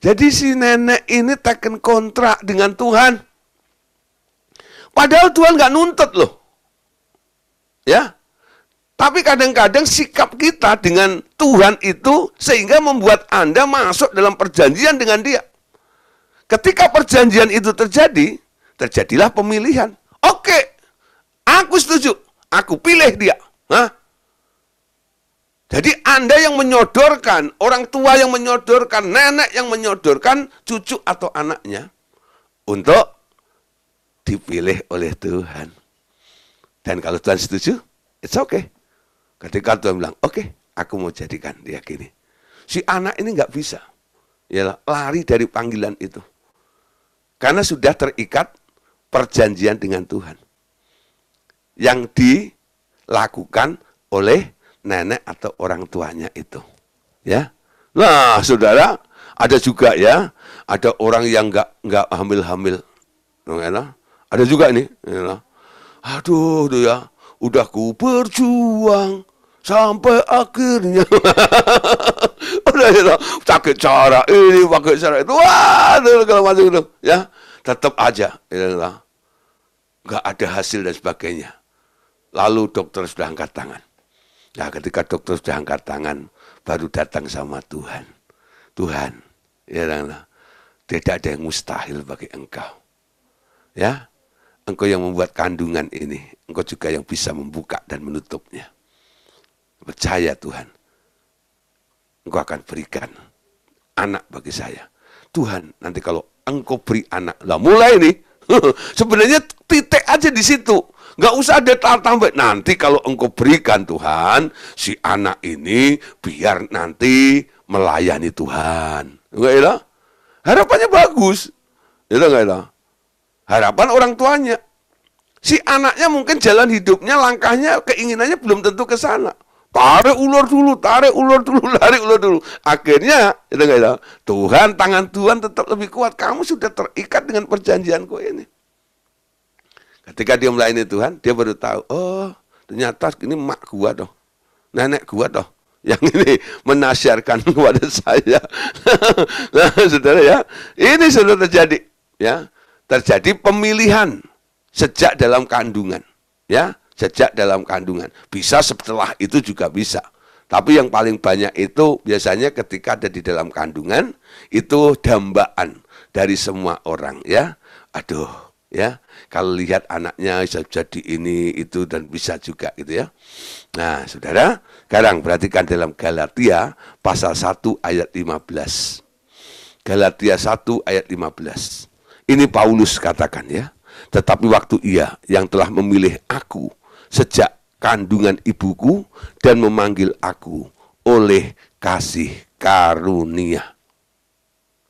Jadi si nenek ini teken kontrak dengan Tuhan. Padahal Tuhan nggak nuntut loh. Ya. Tapi kadang-kadang sikap kita dengan Tuhan itu sehingga membuat Anda masuk dalam perjanjian dengan Dia. Ketika perjanjian itu terjadi, terjadilah pemilihan. Oke, aku setuju, aku pilih dia. Hah? Jadi Anda yang menyodorkan, orang tua yang menyodorkan, nenek yang menyodorkan cucu atau anaknya untuk dipilih oleh Tuhan. Dan kalau Tuhan setuju, it's okay. Ketika Tuhan bilang, oke, aku mau jadikan dia gini. Si anak ini nggak bisa, ya lari dari panggilan itu. Karena sudah terikat perjanjian dengan Tuhan. Yang dilakukan oleh nenek atau orang tuanya itu. Ya. Nah, saudara, ada juga ya, ada orang yang nggak hamil-hamil. Ada juga ini. Aduh, tuh ya, udah ku berjuang sampai akhirnya. Udah ya, sakit cara ini, pakai cara itu, wah, kalau masuk itu, ya, tetap aja, ya, nggak ada hasil dan sebagainya. Lalu dokter sudah angkat tangan. Nah, ketika dokter sudah angkat tangan, baru datang sama Tuhan. Tuhan, ya, tidak ada yang mustahil bagi Engkau. Ya, Engkau yang membuat kandungan ini, Engkau juga yang bisa membuka dan menutupnya. Percaya Tuhan, Engkau akan berikan anak bagi saya. Tuhan, nanti kalau Engkau beri anak, lah mulai nih, sebenarnya titik aja di situ. Nggak usah ada tambah. Nanti kalau Engkau berikan Tuhan, si anak ini biar nanti melayani Tuhan. Enggak ya? Harapannya bagus. Ya enggak ya? Harapan orang tuanya. Si anaknya mungkin jalan hidupnya, langkahnya, keinginannya belum tentu ke sana. Tarik ulur dulu, tarik ulur dulu, tarik ulur dulu. Akhirnya, Tuhan, tangan Tuhan tetap lebih kuat. Kamu sudah terikat dengan perjanjianku ini. Ketika dia melayani Tuhan, dia baru tahu, oh, ternyata ini mak gua toh, nenek gua toh, yang ini menasihatkan kepada saya. Nah, saudara ya, ini sudah terjadi, ya, terjadi pemilihan sejak dalam kandungan, ya. Sejak dalam kandungan. Bisa setelah itu juga bisa. Tapi yang paling banyak itu biasanya ketika ada di dalam kandungan, itu dambaan dari semua orang, ya. Aduh, ya. Kalau lihat anaknya bisa jadi ini, itu, dan bisa juga gitu ya. Nah, saudara, sekarang perhatikan dalam Galatia pasal 1 ayat 15. Galatia 1 ayat 15. Ini Paulus katakan ya. Tetapi waktu Ia yang telah memilih aku sejak kandungan ibuku dan memanggil aku oleh kasih karunia.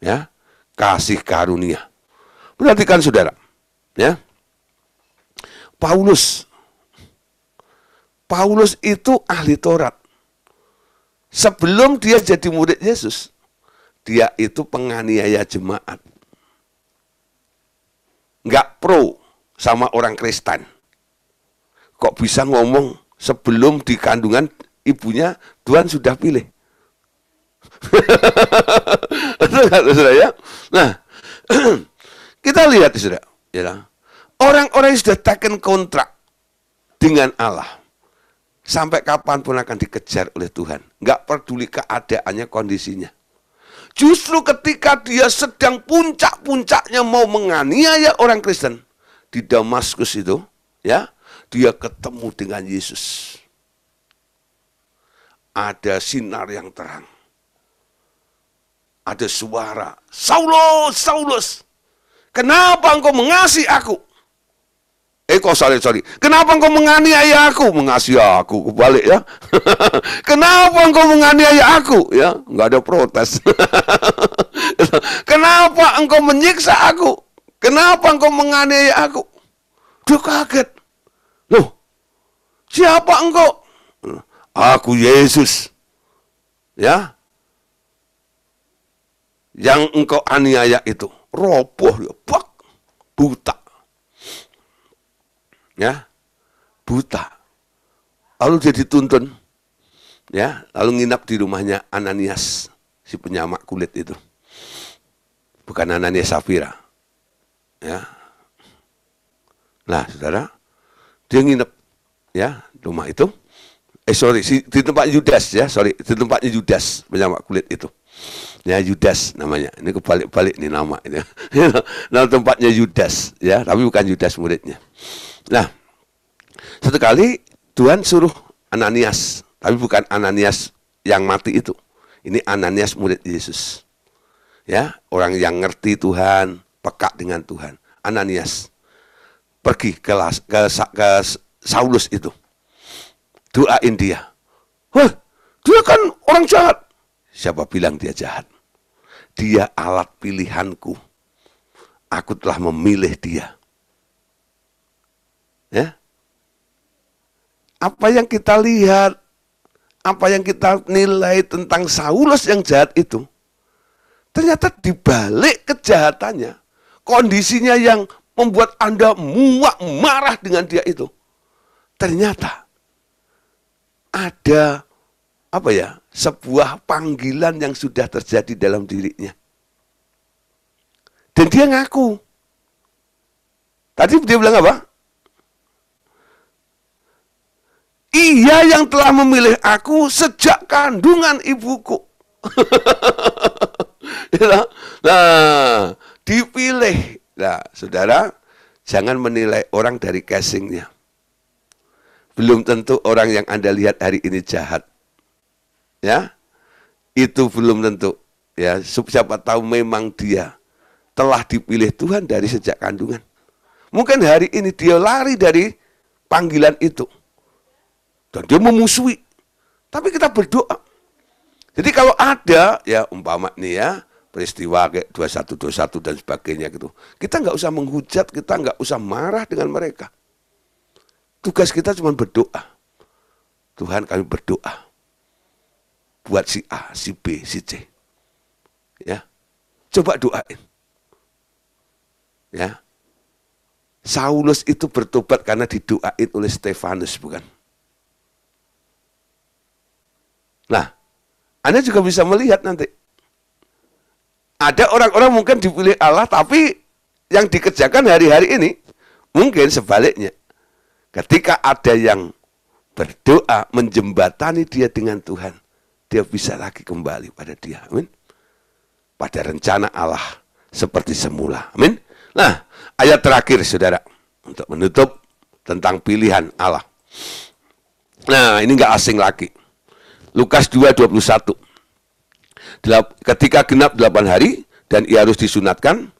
Ya, kasih karunia. Perhatikan saudara, ya. Paulus itu ahli Taurat. Sebelum dia jadi murid Yesus, dia itu penganiaya jemaat. Nggak pro sama orang Kristen. Kok bisa ngomong sebelum di kandungan ibunya Tuhan sudah pilih? Saudara ya. Nah, kita lihat saudara, ya. Orang-orang yang sudah taken kontrak dengan Allah sampai kapanpun akan dikejar oleh Tuhan. Nggak peduli keadaannya, kondisinya. Justru ketika dia sedang puncak-puncaknya mau menganiaya orang Kristen di Damaskus itu, ya, dia ketemu dengan Yesus. Ada sinar yang terang. Ada suara, Saulus, Saulus, kenapa engkau mengasihi aku? Sorry. Kenapa engkau menganiaya aku? Mengasihi aku, kebalik ya. Kenapa engkau menganiaya aku? Ya, nggak ada protes. Kenapa engkau menyiksa aku? Kenapa engkau menganiaya aku? Dia kaget. Loh, siapa engkau? Aku Yesus. Ya. Yang engkau aniaya itu. Roboh, ya, bak, buta. Ya, buta. Lalu dia dituntun. Ya, lalu nginap di rumahnya Ananias, si penyamak kulit itu. Bukan Ananias Safira. Ya. Nah, saudara, dia nginep ya rumah itu. Di tempat Yudas ya, di tempatnya Yudas penyamak kulit itu. Ya, Yudas namanya. Ini kebalik-balik nih nama ini. Nama tempatnya Yudas ya, tapi bukan Yudas muridnya. Nah, satu kali Tuhan suruh Ananias, tapi bukan Ananias yang mati itu. Ini Ananias murid Yesus. Ya, orang yang ngerti Tuhan, peka dengan Tuhan. Ananias pergi ke Saulus itu. Doain dia. Wah, dia kan orang jahat. Siapa bilang dia jahat? Dia alat pilihanku. Aku telah memilih dia. Ya. Apa yang kita lihat, apa yang kita nilai tentang Saulus yang jahat itu, ternyata dibalik kejahatannya, kondisinya yang membuat Anda muak, marah dengan dia itu, ternyata ada sebuah panggilan yang sudah terjadi dalam dirinya. Dan dia ngaku. Tadi dia bilang apa? Ia yang telah memilih aku sejak kandungan ibuku. Nah, dipilih. Nah, saudara, jangan menilai orang dari casingnya. Belum tentu orang yang Anda lihat hari ini jahat. Ya, itu belum tentu. Ya, siapa tahu memang dia telah dipilih Tuhan dari sejak kandungan. Mungkin hari ini dia lari dari panggilan itu. Dan dia memusuhi. Tapi kita berdoa. Jadi kalau ada, ya umpama nih ya, peristiwa kayak 21 dan sebagainya gitu. Kita nggak usah menghujat, kita nggak usah marah dengan mereka. Tugas kita cuma berdoa. Tuhan, kami berdoa. Buat si A, si B, si C. Ya. Coba doain. Ya. Saulus itu bertobat karena didoain oleh Stefanus, bukan? Nah, Anda juga bisa melihat nanti. Ada orang-orang mungkin dipilih Allah, tapi yang dikerjakan hari-hari ini, mungkin sebaliknya. Ketika ada yang berdoa, menjembatani dia dengan Tuhan, dia bisa lagi kembali pada dia. Amin. Pada rencana Allah seperti semula. Amin. Nah, ayat terakhir, saudara, untuk menutup tentang pilihan Allah. Nah, ini nggak asing lagi. Lukas 2:21. Ketika genap 8 hari dan ia harus disunatkan,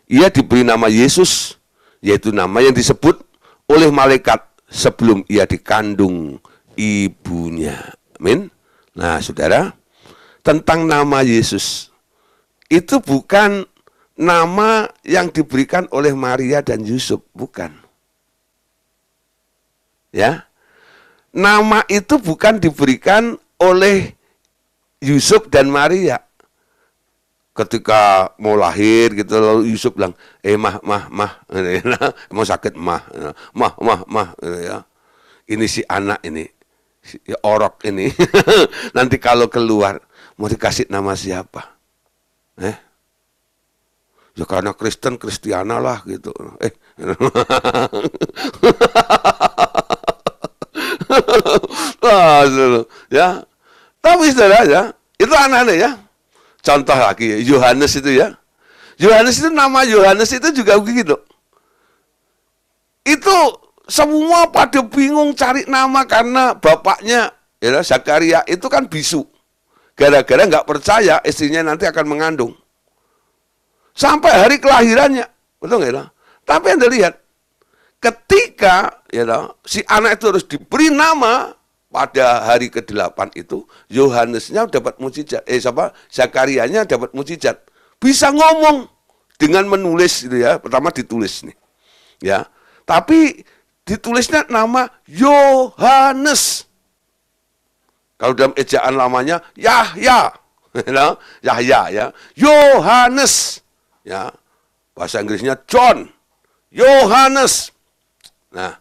ia diberi nama Yesus, yaitu nama yang disebut oleh malaikat sebelum ia dikandung ibunya. Amin. Nah, saudara, tentang nama Yesus, itu bukan nama yang diberikan oleh Maria dan Yusuf, bukan. Ya. Nama itu bukan diberikan oleh Yusuf dan Maria. Ketika mau lahir gitu, lalu Yusuf bilang, mah, mau sakit mah, ya. Ini si anak ini, si orok ini, nanti kalau keluar, mau dikasih nama siapa? Ya karena Kristen, Kristiana lah gitu. Ya, tapi saudara ya, itu aneh-aneh ya. contoh lagi, Yohanes itu ya. Yohanes itu, nama Yohanes itu juga begitu. Itu semua pada bingung cari nama karena bapaknya, ya, Zakaria itu kan bisu. Gara-gara nggak percaya istrinya nanti akan mengandung. Sampai hari kelahirannya, betul nggak ya? Tapi Anda lihat, ketika ya, si anak itu harus diberi nama pada hari ke-8 itu, Yohanesnya dapat mukjizat. Zakarianya dapat mukjizat. Bisa ngomong dengan menulis gitu ya. Pertama ditulis nih. Ya. Tapi ditulisnya nama Yohanes. Kalau dalam ejaan lamanya Yahya. Yahya ya. Yohanes. Ya. Bahasa Inggrisnya John. Yohanes. Nah,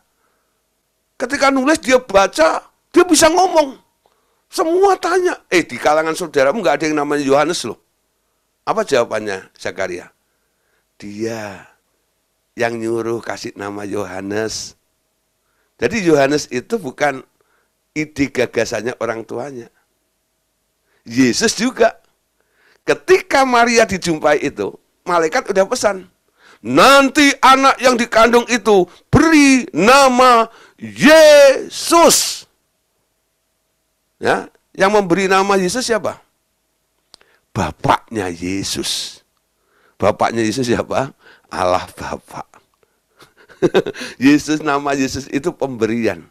ketika nulis dia baca, dia bisa ngomong. Semua tanya. Di kalangan saudaramu nggak ada yang namanya Yohanes loh. Apa jawabannya Zakaria? Dia yang nyuruh kasih nama Yohanes. Jadi Yohanes itu bukan ide gagasannya orang tuanya. Yesus juga. Ketika Maria dijumpai itu, malaikat udah pesan. Nanti anak yang dikandung itu beri nama Yesus. Ya, yang memberi nama Yesus siapa? Bapaknya Yesus. Bapaknya Yesus siapa? Allah Bapa. Yesus, nama Yesus itu pemberian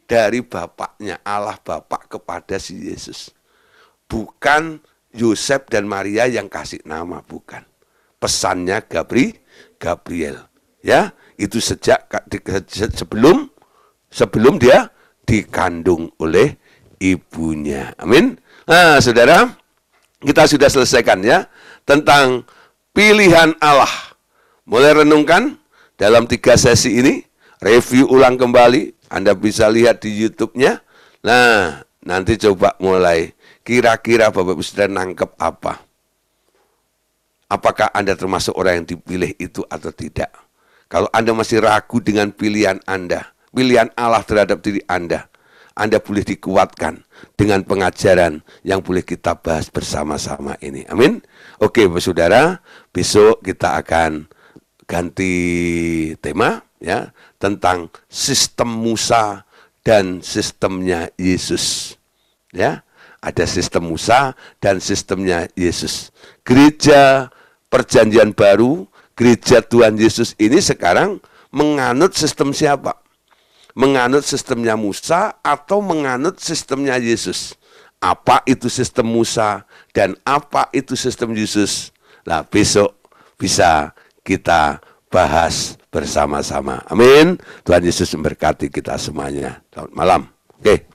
dari bapaknya Allah Bapa kepada si Yesus. Bukan Yosef dan Maria yang kasih nama, bukan. Pesannya Gabriel. Ya, itu sejak sebelum dia dikandung oleh ibunya. Amin. Nah, saudara, kita sudah selesaikan ya tentang pilihan Allah. Mulai renungkan dalam 3 sesi ini, review ulang kembali. Anda bisa lihat di YouTube-nya. Nah, nanti coba mulai. Kira-kira Bapak Ibu sudah nangkep apa? Apakah Anda termasuk orang yang dipilih itu atau tidak? Kalau Anda masih ragu dengan pilihan Anda, pilihan Allah terhadap diri Anda boleh dikuatkan dengan pengajaran yang boleh kita bahas bersama-sama ini. Amin. Oke, saudara, besok kita akan ganti tema ya tentang sistem Musa dan sistemnya Yesus. Ya, ada sistem Musa dan sistemnya Yesus. Gereja Perjanjian Baru, gereja Tuhan Yesus ini sekarang menganut sistem siapa? Menganut sistemnya Musa atau menganut sistemnya Yesus? Apa itu sistem Musa dan apa itu sistem Yesus? Nah, besok bisa kita bahas bersama-sama. Amin. Tuhan Yesus memberkati kita semuanya. Selamat malam. Oke.